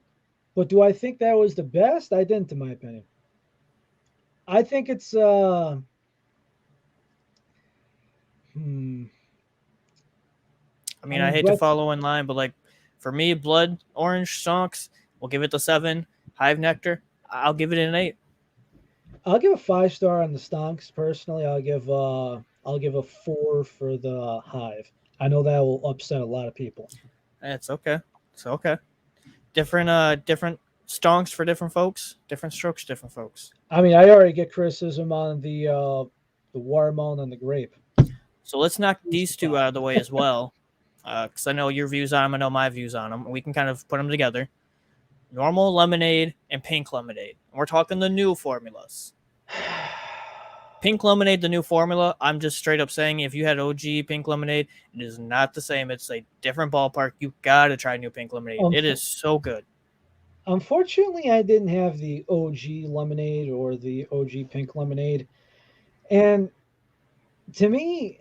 But do I think that was the best? I didn't, in my opinion. I think it's hmm, I I mean, I mean, hate to Brett's. follow in line, but like for me, blood orange stonks, we'll give it the 7. Hive nectar, I'll give it an 8. I'll give a 5 star on the stonks. Personally, I'll give a 4 for the hive. I know that will upset a lot of people. It's okay. It's okay. Different stonks for different folks. Different strokes, different folks. I mean, I already get criticism on the watermelon and the grape. So let's knock Who's the these two problem? out of the way as well, because I know your views on them. I know my views on them. We can kind of put them together. Normal lemonade and pink lemonade. And we're talking the new formulas. Pink lemonade, the new formula. I'm just straight up saying, if you had OG pink lemonade, it is not the same. It's a different ballpark. You gotta try new pink lemonade. It is so good. Unfortunately, I didn't have the OG lemonade or the OG pink lemonade, and to me,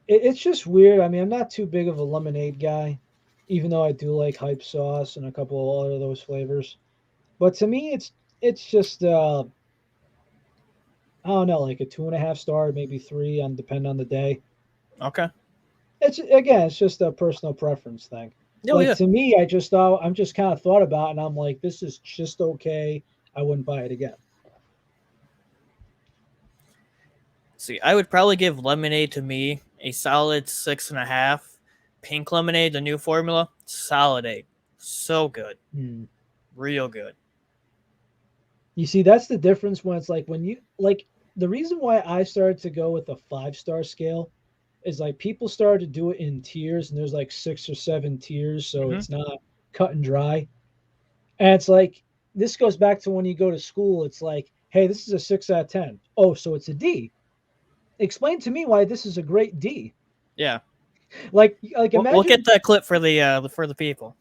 it's just weird. I mean, I'm not too big of a lemonade guy, even though I do like hype sauce and a couple of other those flavors. But to me, it's just I don't know, like a 2.5 star, maybe three, on depending on the day. Okay. It's just a personal preference thing. Oh Like yeah. to me, I'm just kind of thought about it and I'm like, this is just okay. I wouldn't buy it again. See, I would probably give lemonade to me a solid 6.5. Pink lemonade, the new formula, solid 8. So good. Hmm. Real good. You see, that's the difference when it's like when you like the reason why I started to go with a 5 star scale is like people started to do it in tiers, and there's like 6 or 7 tiers, so Mm-hmm. it's not cut and dry. And it's like this goes back to when you go to school. It's like, hey, this is a 6 out of 10. Oh, so it's a D. Explain to me why this is a great D. Yeah. Like We'll get imagine that clip for the people.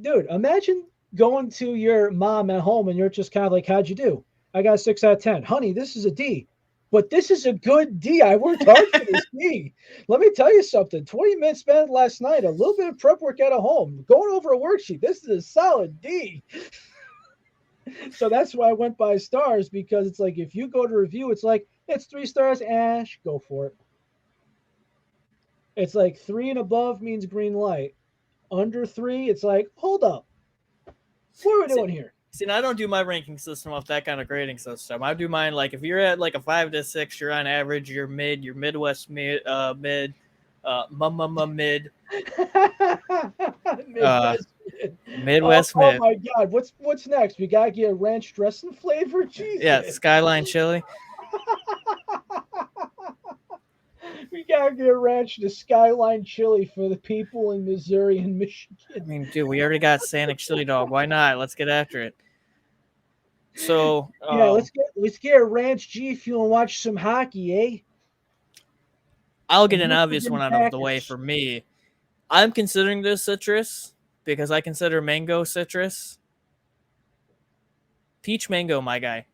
dude, imagine going to your mom at home and you're just kind of like, how'd you do? I got a 6 out of 10. Honey, this is a D. But this is a good D. I worked hard for this D. Let me tell you something. 20 minutes spent last night, a little bit of prep work at home, going over a worksheet. This is a solid D. So that's why I went by stars, because it's like if you go to review, it's like it's 3 stars, Ash, go for it. It's like three and above means green light. Under three, it's like, hold up. What are we See, doing here? see, I don't do my ranking system off that kind of grading system. I do mine like if you're at like a 5 to 6, you're on average. You're mid. You're Midwest mid, mama mid, uh, Midwest mid. Midwest Oh mid. my God, what's next? We gotta get a ranch dressing flavor. Yeah, Jesus, Skyline chili. we gotta get a ranch to Skyline chili for the people in Missouri and I Michigan. mean, dude, we already got Sanic chili dog. Why not? Let's get after it. So, Yeah, let's get a ranch G fuel and watch some hockey, eh? I'll get And an root for obvious one them out of the way Packers. for me. I'm considering this citrus because I consider mango citrus. Peach mango, my guy.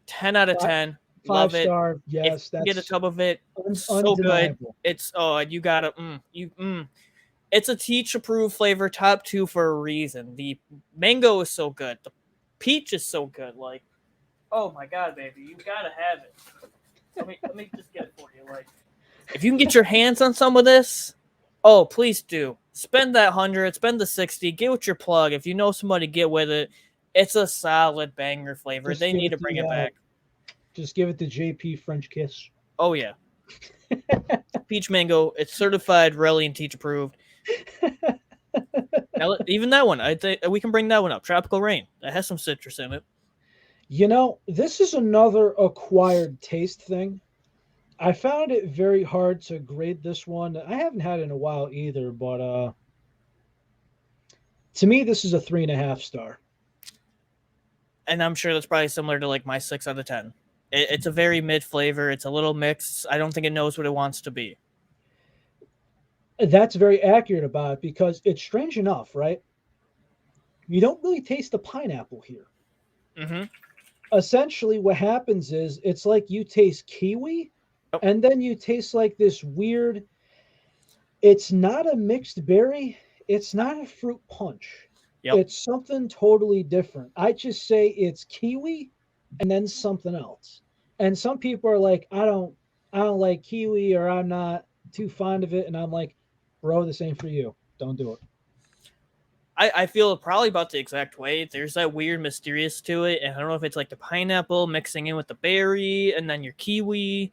10 out of Five, 10. five Love it. star, If yes, you can get a that's tub of it, so good. undeniable. It's you gotta It's a teach approved flavor, top 2 for a reason. The mango is so good. The peach is so good. Like, oh my god, baby, you gotta have it. Let me just get it for you. Like, if you can get your hands on some of this, oh please do. Spend that 100, spend the 60, get with your plug. If you know somebody, get with it. It's a solid banger flavor. Just They give need it to bring the it back. just give it the JP French kiss. Oh yeah. Peach mango. It's certified Relly and Teach approved. Now, even that one, I think we can bring that one up. Tropical Rain. That has some citrus in it. This is another acquired taste thing. I found it very hard to grade this one. I haven't had it in a while either, but to me, this is a 3.5 star. And I'm sure that's probably similar to like my 6 out of 10. It's a very mid flavor. It's a little mixed. I don't think it knows what it wants to be. That's very accurate about it because it's strange enough, right? You don't really taste the pineapple here. Mm-hmm. Essentially, what happens is it's like you taste kiwi, Yep. and then you taste like this weird. It's not a mixed berry. It's not a fruit punch. Yep. It's something totally different. I just say it's kiwi and then something else. And some people are like, I don't like kiwi or I'm not too fond of it. And I'm like, bro, this ain't for you. Don't do it. I feel probably about the exact way. There's that weird mysterious to it, and I don't know if it's like the pineapple mixing in with the berry and then your kiwi.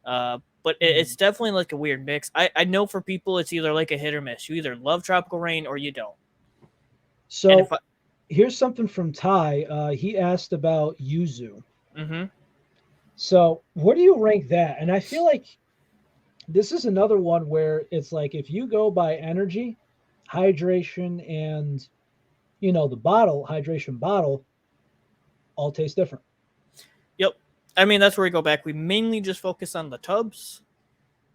But it's definitely like a weird mix. I know for people it's either like a hit or miss. You either love Tropical Rain or you don't. And So if I, here's something from Ty. He asked about Yuzu. mm-hmm. So where do you rank that? And I feel like this is another one where it's like if you go by energy, hydration, and the bottle, hydration bottle, all taste different. Yep. I mean that's where we go back. We mainly just focus on the tubs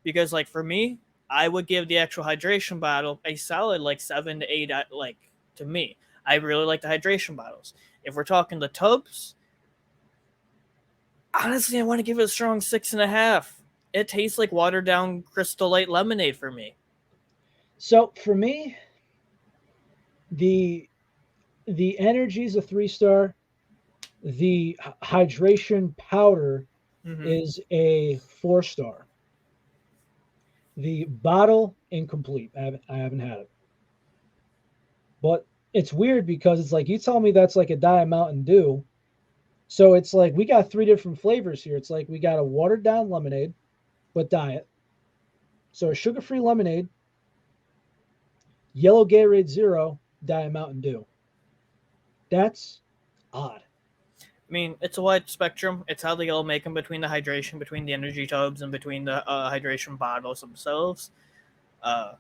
because like for me, I would give the actual hydration bottle a solid like 7 to 8. Like to me, I really like the hydration bottles. If we're talking the tubs, honestly, I want to give it a strong 6.5. It tastes like watered down Crystal Light lemonade for me. So for me, the the energy is a 3 star. The hydration powder Mm-hmm. is a 4 star. The bottle incomplete. I haven't had it, but it's weird because it's like you tell me that's like a Diet Mountain Dew. So it's like we got three different flavors here. It's like we got a watered down lemonade, but diet. So a sugar free lemonade, yellow Gatorade Zero, Diet Mountain Dew. That's odd. I mean, it's a wide spectrum. It's how they all make them between the hydration, between the energy tubs, and between the hydration bottles themselves. Uh,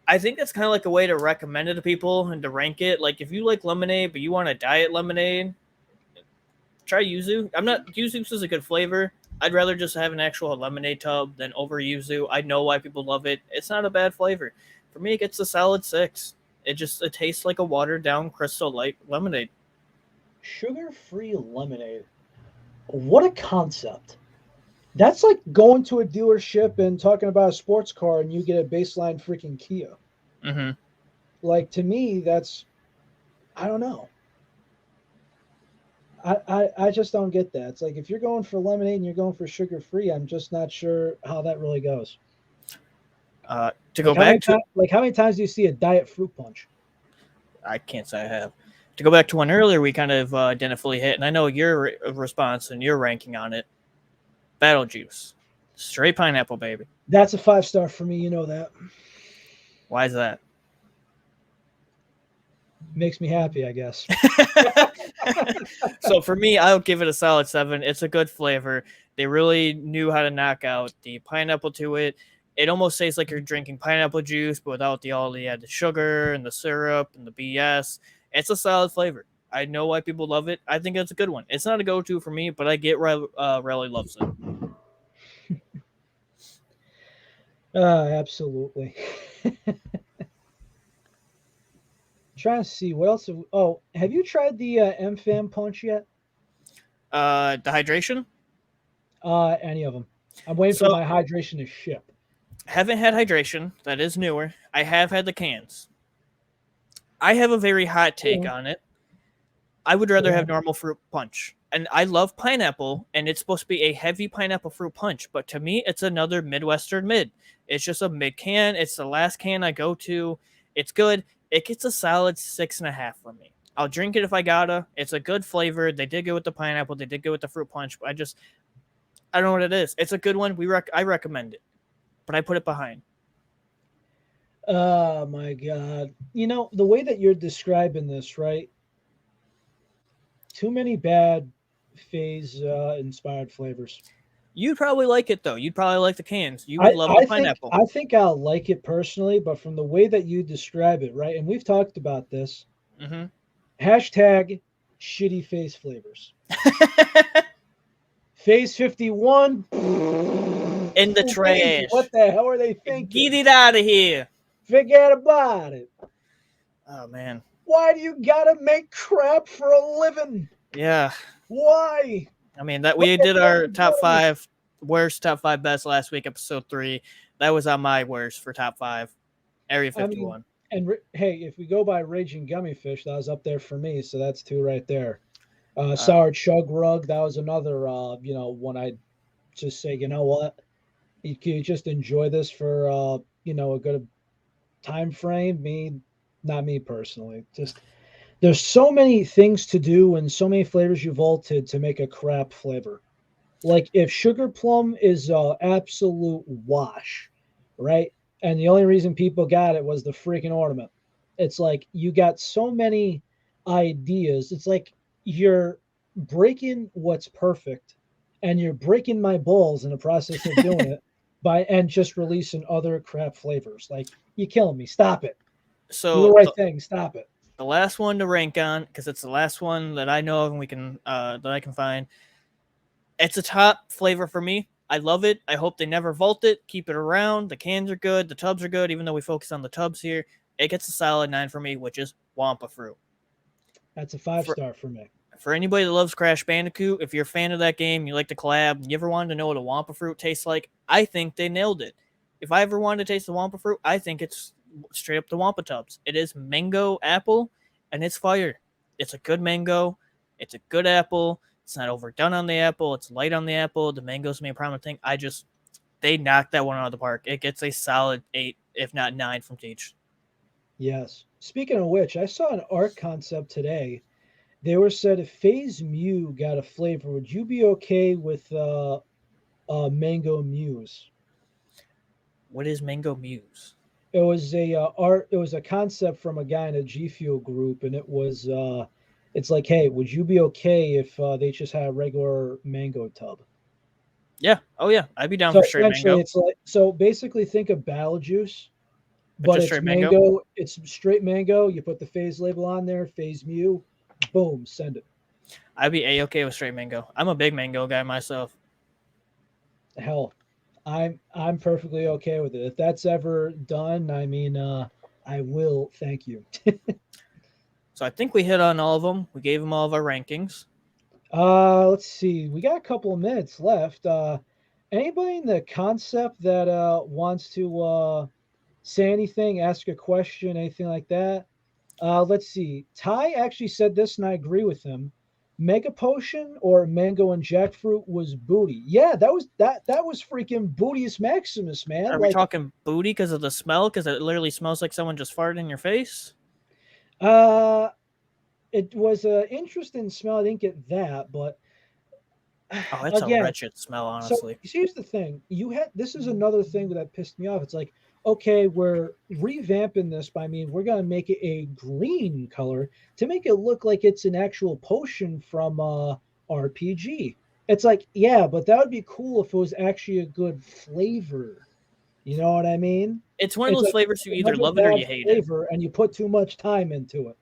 I think that's kind of like a way to recommend it to people and to rank it. Like, if you like lemonade, but you want a diet lemonade, try Yuzu. I'm not Yuzu is a good flavor. I'd rather just have an actual lemonade tub than over Yuzu. I know why people love it. It's not a bad flavor. For me, it gets a solid 6. It tastes like a watered down Crystal Light lemonade. Sugar free lemonade. What a concept. That's like going to a dealership and talking about a sports car and you get a baseline freaking Kia. Mm-hmm. Like to me, that's I don't know. I just don't get that. It's like if you're going for lemonade and you're going for sugar free, I'm just not sure how that really goes. To Like go back to, how many times do you see a diet fruit punch? I can't say I have. To go back to one earlier, we kind of didn't fully hit, and I know your response and your ranking on it. Battle Juice, straight pineapple, baby. That's a 5 star for me. You know that Why is that? makes me happy. I guess. So for me, I'll give it a solid 7. It's a good flavor. They really knew how to knock out the pineapple to it. It almost tastes like you're drinking pineapple juice, but without all the added sugar and the syrup and the BS. It's a solid flavor. I know why people love it. I think it's a good one. It's not a go-to for me, but I get why Raleigh loves it. Absolutely. Trying to see what else. Have you tried the M-Fam punch yet? The hydration. Any of them? I'm waiting for So my hydration to ship. haven't had hydration. That is newer. I have had the cans. I have a very hot take Cool. on it. I would rather have Cool. normal fruit punch. And I love pineapple, and it's supposed to be a heavy pineapple fruit punch. But to me, it's another Midwestern mid. It's just a mid can. It's the last can I go to. It's good. It gets a solid 6.5 from me. I'll drink it if I gotta. It's a good flavor. They did good with the pineapple. They did good with the fruit punch. But I don't know what it is. It's a good one. I recommend it, but I put it behind. Oh my god. The way that you're describing this, right? Too many bad phase inspired flavors. You'd probably like it though. You'd probably like the cans. You would I, love the I think pineapple. I think I'll like it personally, but from the way that you describe it, right? And we've talked about this. Mm-hmm. Hashtag shitty face flavors. Phase 51. In the Fugazi, what trash. the hell are they Get thinking? it out of here. Forget about it. Oh man. Why do you gotta make crap for a living? Yeah. Why? I mean that What we the did hell our is top wrong with 5 worst, top 5 best last week, episode 3. That was on my worst for top 5. Area I mean, 51. and hey, if we go by Raging Gummy Fish, that was up there for me, so that's 2 right there. Uh, Sour Chug Rug, that was another, one I'd just say, you know what? You just enjoy this for, a good time frame. Not me personally. Just there's so many things to do and so many flavors you vaulted to make a crap flavor. Like if sugar plum is a absolute wash, right? And the only reason people got it was the freaking ornament. It's like you got so many ideas. It's like you're breaking what's perfect and you're breaking my balls in the process of doing it by and just releasing other crap flavors. Like you killing me. Stop it. Do the so right thing. Stop it. the last one to rank on, because it's the last one that I know of and we can that I can find. It's a top flavor for me. I love it. I hope they never vault it. Keep it around. The cans are good. The tubs are good. Even though we focus on the tubs here, it gets a solid 9 for me, which is Wampa Fruit. That's a 5 star for me. For anybody that loves Crash Bandicoot, if you're a fan of that game, you like the collab, you ever wanted to know what a Wampa Fruit tastes like, I think they nailed it. If I ever wanted to taste the Wampa Fruit, I think it's straight up the Wampa Tubs. It is mango apple, and it's fire. It's a good mango. It's a good apple. It's not overdone on the apple. It's light on the apple. The mango's made prominent thing. They knocked that one out of the park. It gets a solid 8, if not 9 from Teach. Yes. Speaking of which, I saw an art concept today. They were said if Phase Mew got a flavor, would you be okay with Mango Muse? What is Mango Muse? It was a art. It was a concept from a guy in a G Fuel group, and it's like, hey, would you be okay if they just had a regular mango tub? Yeah. Oh, yeah. I'd be down So for straight essentially, mango. it's like basically think of battle juice, But but just it's straight mango. mango. It's straight mango. You put the phase label on there, Phase Mew, boom, send it. I'd be A-okay with straight mango. I'm a big mango guy myself. Hell, I'm perfectly okay with it. If that's ever done, I mean, I will thank you. So I think we hit on all of them. We gave them all of our rankings. Let's see. We got a couple of minutes left. Anybody in the concept that wants to say anything, ask a question, anything like that? Let's see. Ty actually said this, and I agree with him. Mega Potion or Mango and Jackfruit was booty. Yeah, that was freaking Bootius Maximus, man. Are we Like, talking booty because of the smell? Because it literally smells like someone just farted in your face? uh, it was an interesting smell. I didn't get that, but Oh, it's a again, wretched smell, so honestly. here's the thing. This is another thing that pissed me off. It's like, okay, we're revamping this by we're gonna make it a green color to make it look like it's an actual potion from RPG. It's like, yeah, but that would be cool if it was actually a good flavor. You know what I mean? It's one of It's those like flavors you either another love it or bad you hate it. flavor and you put too much time into it.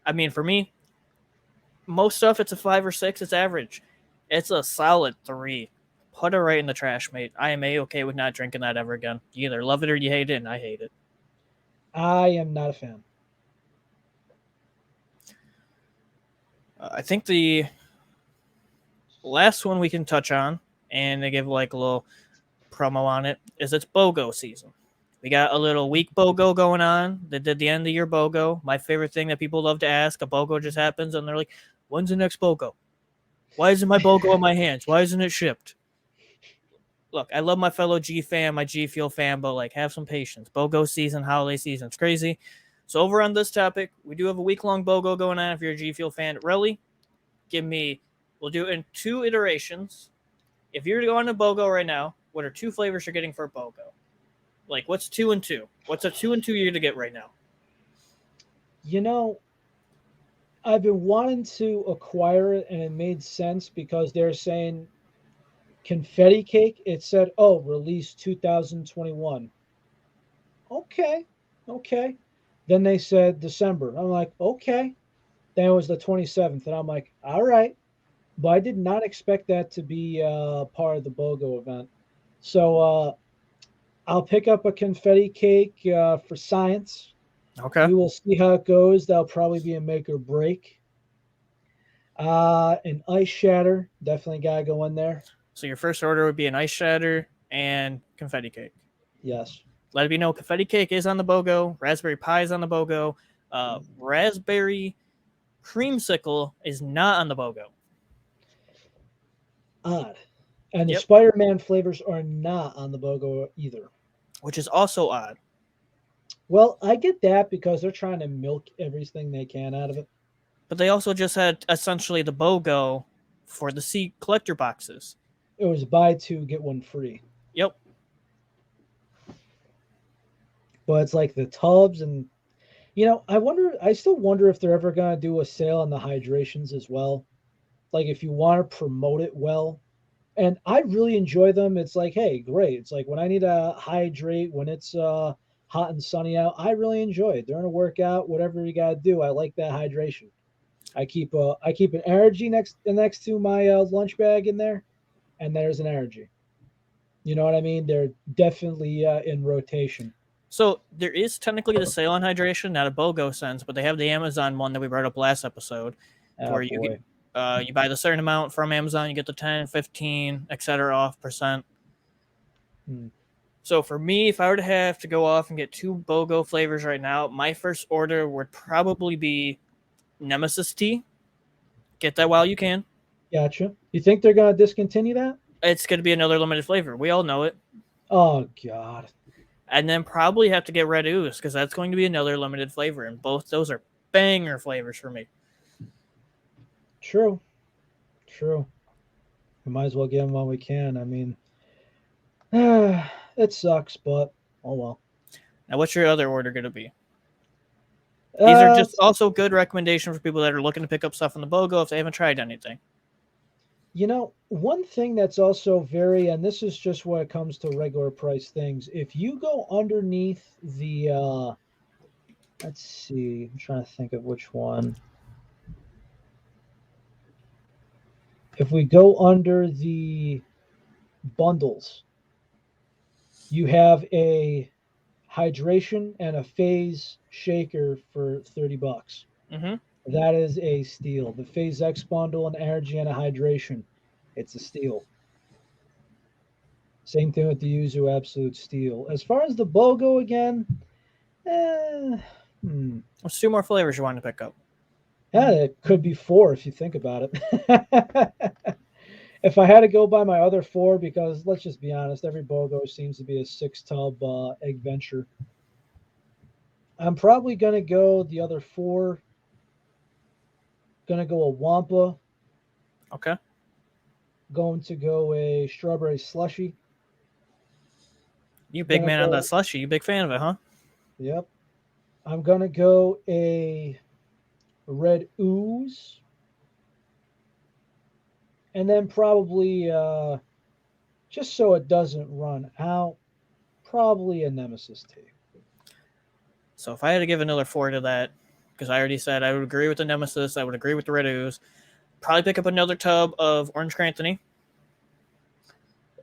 I mean, for me, most stuff it's a 5 or 6. It's average. It's a solid 3. Put it right in the trash, mate. I am A-okay with not drinking that ever again. You either love it or you hate it, and I hate it. I am not a fan. I think the last one we can touch on, and they give like a little promo on it, is it's BOGO season. We got a little week BOGO going on. They did the end of year BOGO. My favorite thing that people love to ask, a BOGO just happens, and they're like, when's the next BOGO? Why isn't my BOGO in my hands? Why isn't it shipped? Look, I love my fellow G fan, my G Fuel fan, but like, have some patience. BOGO season, holiday season, it's crazy. So over on this topic, we do have a week-long BOGO going on if you're a G Fuel fan. Really, give me We'll do it in 2 iterations. If you're going to BOGO right now, what are 2 flavors you're getting for a BOGO? Like, what's 2 and 2? What's a 2 and 2 you're to get right now? You know, I've been wanting to acquire it, and it made sense because they're saying confetti cake. It said, "Oh, release 2021." Okay, okay. Then they said December. I'm like, okay. Then it was the 27th, and I'm like, all right. But I did not expect that to be part of the BOGO event. So I'll pick up a confetti cake for science. Okay. We will see how it goes. That'll probably be a make or break. An ice shatter, definitely gotta go in there. So your first order would be an ice shatter and confetti cake. Yes. Let it be known, confetti cake is on the BOGO. Raspberry pie is on the BOGO. Raspberry creamsicle is not on the BOGO. Odd. And the Yep. Spider-Man flavors are not on the BOGO either. Which is also odd. Well, I get that because they're trying to milk everything they can out of it. But they also just had essentially the BOGO for the C collector boxes. It was buy two, get one free. Yep. But it's like the tubs and I still wonder if they're ever gonna do a sale on the hydrations as well. Like if you want to promote it well. And I really enjoy them. It's like, hey, great. It's like when I need to hydrate when it's hot and sunny out, I really enjoy it. During a workout, whatever you gotta do, I like that hydration. I keep an energy next to my lunch bag in there, and there's an energy. You know what I mean? They're definitely in rotation. So there is technically the sale on hydration, not a BOGO sense, but they have the Amazon one that we brought up last episode, Oh where you boy. get you buy the certain amount from Amazon, you get the 10, 15, etc. off percent. Hmm. So for me, if I were to have to go off and get 2 BOGO flavors right now, my first order would probably be Nemesis tea. Get that while you can. Gotcha. You think they're gonna discontinue that? It's going to be another limited flavor. We all know it. Oh God. And then probably have to get Red Ooze because that's going to be another limited flavor. And both those are banger flavors for me. True. True. We might as well get them while we can. I mean, it sucks, but oh well. Now, what's your other order going to be? These are just It's also good recommendation for people that are looking to pick up stuff on the BOGO if they haven't tried anything. One thing that's also and this is just when it comes to regular price things. If you go underneath the, let's see, I'm trying to think of which one. If we go under the bundles, you have a hydration and a phase shaker for $30. Mm-hmm. That is a steal. The Phase X bundle, an energy and a hydration. It's a steal. Same thing with the Yuzu Absolute Steel. As far as the BOGO again, eh, hmm. There's 2 more flavors you want to pick up. Yeah, it could be 4 if you think about it. If I had to go by my other 4, because let's just be honest, every BOGO seems to be a 6-tub egg venture. I'm probably going to go the other 4. Going to go a Wampa. Okay. Going to go a strawberry slushy. You big Gonna man on that go, slushy. You big fan of it, huh? yep. I'm going to go a red ooze. And then probably, just so it doesn't run out, probably a Nemesis tea. So if I had to give another 4 to that, because I already said I would agree with the Nemesis, I would agree with the Red Ooze, probably pick up another tub of Orange Cranny.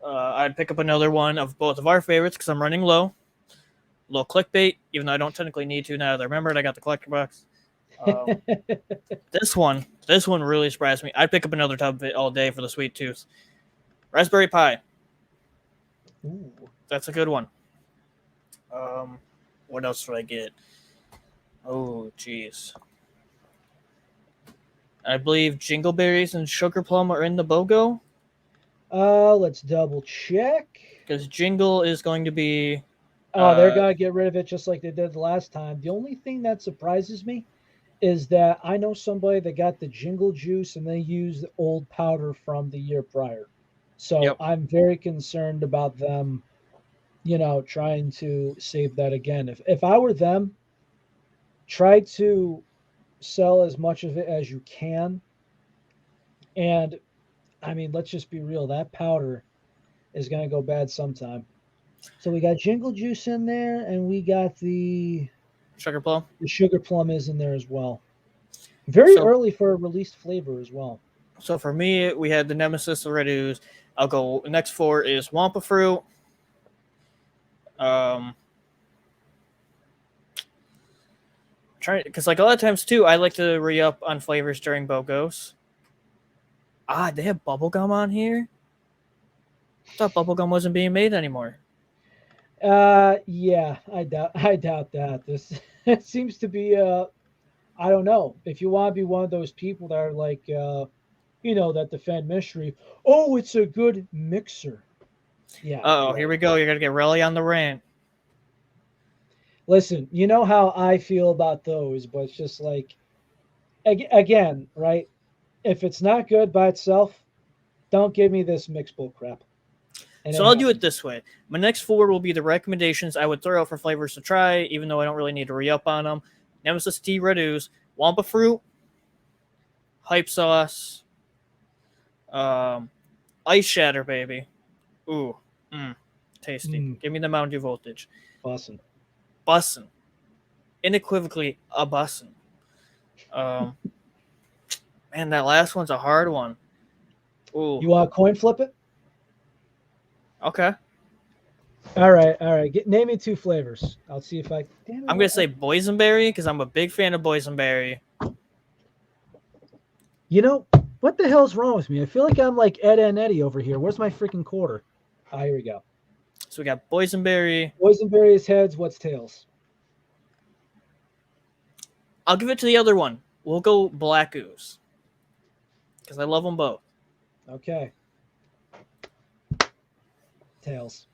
I'd pick up another one of both of our favorites because I'm running low. A little clickbait, even though I don't technically need to now that I remembered I got the collector box. This one really surprised me. I'd pick up another tub of it all day for the sweet tooth. Raspberry pie. Ooh. That's a good one. What else would I get? Oh, jeez. I believe Jingleberries and Sugar Plum are in the BOGO. Let's double check. Because Jingle is going to be. Oh, they're gonna get rid of it just like they did the last time. The only thing that surprises me is that I know somebody that got the jingle juice and they used the old powder from the year prior. So Yep. I'm very concerned about them, trying to save that again. If I were them, try to sell as much of it as you can. And I mean, let's just be real, that powder is going to go bad sometime. So we got jingle juice in there, and we got Sugar plum. the sugar plum is in there as well. Very So early for a released flavor as well. so for me, we had the Nemesis, the Red Ooze. I'll go next four is Wampa Fruit. Um, trying because like a lot of times too, I like to re up on flavors during BOGOs. Ah, they have bubblegum on here. I thought bubblegum wasn't being made anymore. Yeah, I doubt that. This it seems to be I don't know. If you want to be one of those people that are like that defend mystery, oh, it's a good mixer. Yeah, Oh, here right. we go. You're gonna get really on the rant. Listen, you know how I feel about those, but it's just like again, right? If it's not good by itself, don't give me this mix bull crap. And So it I'll do it happens. this way. My next four will be the recommendations I would throw out for flavors to try, even though I don't really need to re up on them. Nemesis Tea Red Ooze, Wampa Fruit, Hype Sauce, um, Ice Shatter, baby. Ooh, tasty. Mm, Give me the Mountain Dew voltage. bussin'. Bussin'. Unequivocally a bussin'. Um, man, that last one's a hard one. Ooh, You want to coin flip it? okay. All right. Name me two flavors. I'll see if I. Damn it! I'm gonna say boysenberry because I'm a big fan of boysenberry. You know what the hell's wrong with me? I feel like I'm like Ed and Eddie over here. Where's my freaking quarter? Ah, here we go. So we got boysenberry. Boysenberry's heads. What's tails? I'll give it to the other one. We'll go black ooze because I love them both. Okay, tails.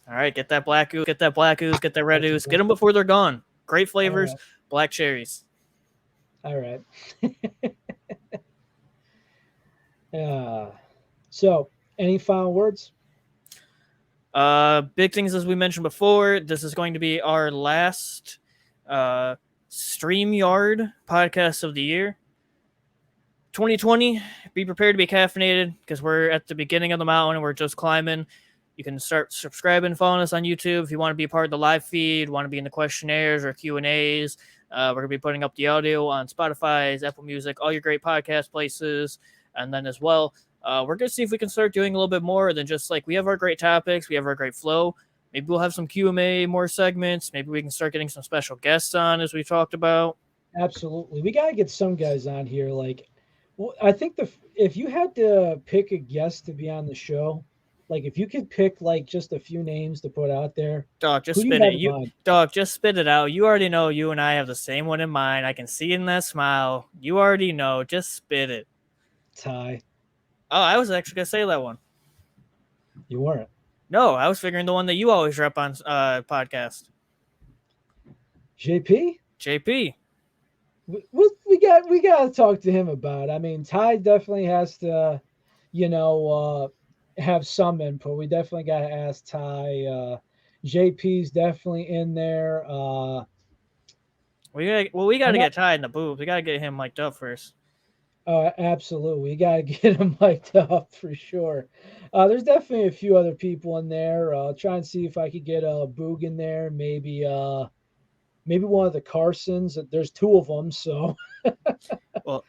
All right, get that black ooze, get that black ooze, get that red That's a ooze. Get good. them before they're gone. Great All flavors. right. Black cherries. All right. uh, so, any final words? Big things as we mentioned before. This is going to be our last uh, StreamYard podcast of the year. 2020, be prepared to be caffeinated because we're at the beginning of the mountain and we're just climbing. You can start subscribing, following us on YouTube if you want to be a part of the live feed, want to be in the questionnaires or Q&As. We're going to be putting up the audio on Spotify, Apple Music, all your great podcast places. And then as well, we're going to see if we can start doing a little bit more than just like we have our great topics, we have our great flow. Maybe we'll have some Q&A, more segments. Maybe we can start getting some special guests on as we talked about. Absolutely. We gotta get some guys on here. Like, well, I think if you had to pick a guest to be on the show, like if you could pick like just a few names to put out there, Dog, who just do you spit it. have in mind? Dog, just spit it out. You already know you and I have the same one in mind. I can see it in that smile. You already know. Just spit it. Ty, Oh, I was actually gonna say that one. you weren't. No, I was figuring the one that you always rep on podcast. JP? JP. We gotta talk to him about it. I mean, Ty definitely has to, have some input. We definitely gotta ask Ty. JP's definitely in there. We I'm gotta not. get tied in the booth. We gotta get him mic'd up first. Absolutely. We got to get him mic'd up for sure. There's definitely a few other people in there. I'll try and see if I could get a Boog in there. Maybe one of the Carsons. There's two of them, so Well,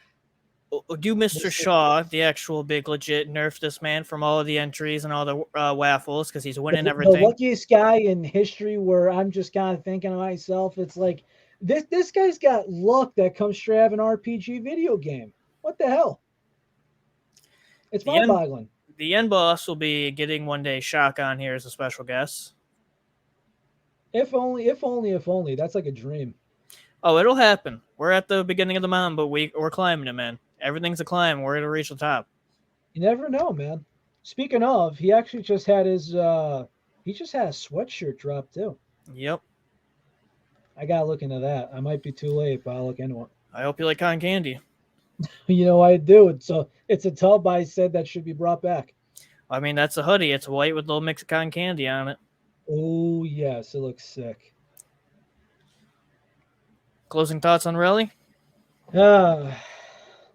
do we'll Mr. see. Shaw, the actual big legit, nerf this man from all of the entries and all the waffles because he's winning The everything. luckiest guy in history. Where I'm just kind of thinking to myself, it's like this guy's got luck that comes straight out of an RPG video game. What the hell? It's The end, mind-boggling. the end boss will be getting one day Shock on here as a special guest. If only, if only, if only. That's like a dream. Oh, it'll happen. We're at the beginning of the mountain, but we're climbing it, man. Everything's a climb. We're gonna reach the top. You never know, man. Speaking of, he actually just had he just had a sweatshirt drop too. Yep. I gotta look into that. I might be too late, but I'll look into it. I hope you like cotton candy. I do. It's a tub I said that should be brought back. I mean, that's a hoodie. It's white with a little mix of cotton candy on it. Oh yes, it looks sick. Closing thoughts on Rally? Ah,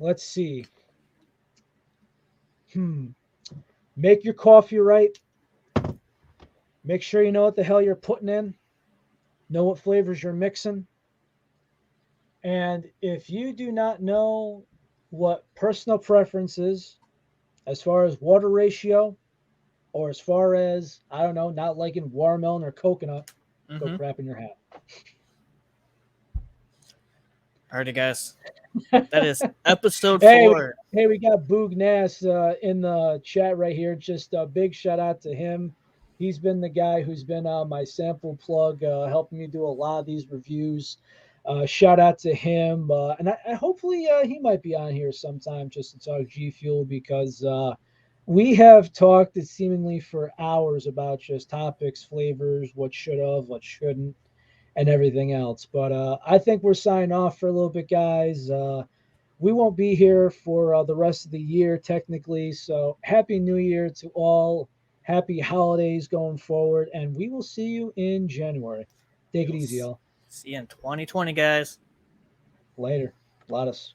let's see. Hmm. Make your coffee right. Make sure you know what the hell you're putting in. Know what flavors you're mixing. And if you do not know what personal preferences as far as water ratio or as far as, I don't know, not liking watermelon or coconut, go Mm-hmm. crap in your hat. Alrighty, guys. That is episode Hey, 4. we got Boog Nass in the chat right here. Just a big shout out to him. He's been the guy who's been my sample plug, helping me do a lot of these reviews. Shout out to him, and hopefully he might be on here sometime just to talk G Fuel because we have talked seemingly for hours about just topics, flavors, what should have, what shouldn't, and everything else. But I think we're signing off for a little bit, guys. We won't be here for the rest of the year, technically. So, Happy New Year to all. Happy holidays going forward. And we will see you in January. Take it We'll easy, y'all. see you in 2020, guys. Later. Lotus.